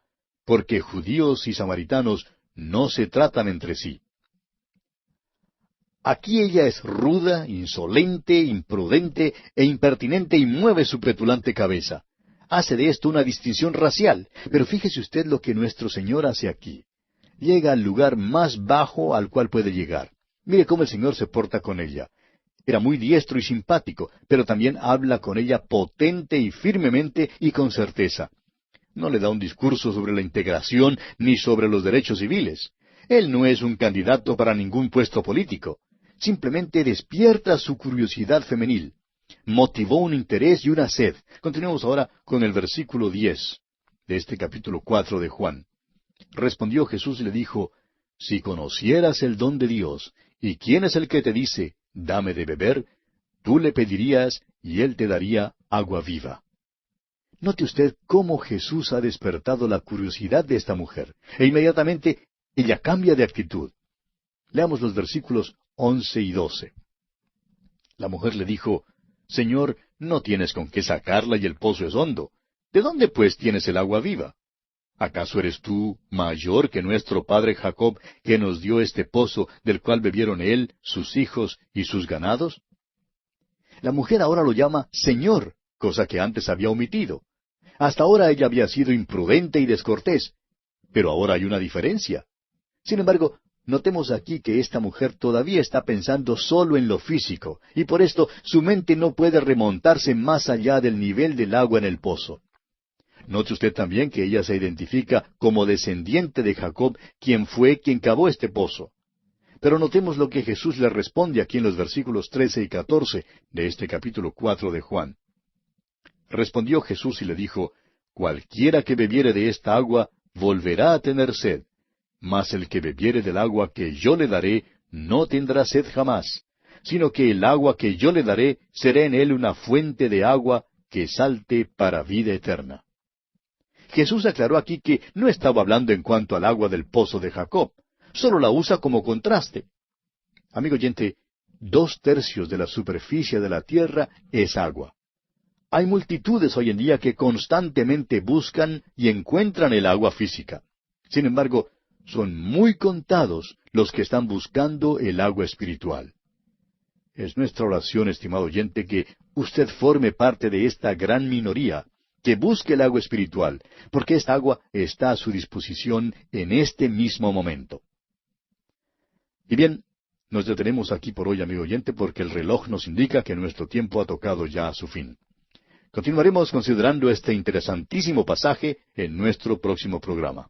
Porque judíos y samaritanos no se tratan entre sí. Aquí ella es ruda, insolente, imprudente e impertinente y mueve su petulante cabeza. Hace de esto una distinción racial, pero fíjese usted lo que nuestro Señor hace aquí. Llega al lugar más bajo al cual puede llegar. Mire cómo el Señor se porta con ella. Era muy diestro y simpático, pero también habla con ella potente y firmemente y con certeza. No le da un discurso sobre la integración ni sobre los derechos civiles. Él no es un candidato para ningún puesto político. Simplemente despierta su curiosidad femenil. Motivó un interés y una sed. Continuemos ahora con el versículo 10 de este capítulo 4 de Juan. Respondió Jesús y le dijo, si conocieras el don de Dios, y quién es el que te dice, dame de beber, tú le pedirías y él te daría agua viva. Note usted cómo Jesús ha despertado la curiosidad de esta mujer, e inmediatamente ella cambia de actitud. Leamos los versículos 11 y 12. La mujer le dijo, Señor, no tienes con qué sacarla y el pozo es hondo. ¿De dónde pues tienes el agua viva? ¿Acaso eres tú mayor que nuestro padre Jacob, que nos dio este pozo, del cual bebieron él, sus hijos y sus ganados? La mujer ahora lo llama Señor, cosa que antes había omitido. Hasta ahora ella había sido imprudente y descortés, pero ahora hay una diferencia. Sin embargo, notemos aquí que esta mujer todavía está pensando solo en lo físico, y por esto su mente no puede remontarse más allá del nivel del agua en el pozo. Note usted también que ella se identifica como descendiente de Jacob, quien fue quien cavó este pozo. Pero notemos lo que Jesús le responde aquí en los versículos 13 y 14 de este capítulo 4 de Juan. Respondió Jesús y le dijo, Cualquiera que bebiere de esta agua, volverá a tener sed. Mas el que bebiere del agua que yo le daré, no tendrá sed jamás, sino que el agua que yo le daré será en él una fuente de agua que salte para vida eterna. Jesús aclaró aquí que no estaba hablando en cuanto al agua del pozo de Jacob, solo la usa como contraste. Amigo oyente, 2/3 de la superficie de la tierra es agua. Hay multitudes hoy en día que constantemente buscan y encuentran el agua física. Sin embargo, son muy contados los que están buscando el agua espiritual. Es nuestra oración, estimado oyente, que usted forme parte de esta gran minoría, que busque el agua espiritual, porque esta agua está a su disposición en este mismo momento. Y bien, nos detenemos aquí por hoy, amigo oyente, porque el reloj nos indica que nuestro tiempo ha tocado ya a su fin. Continuaremos considerando este interesantísimo pasaje en nuestro próximo programa.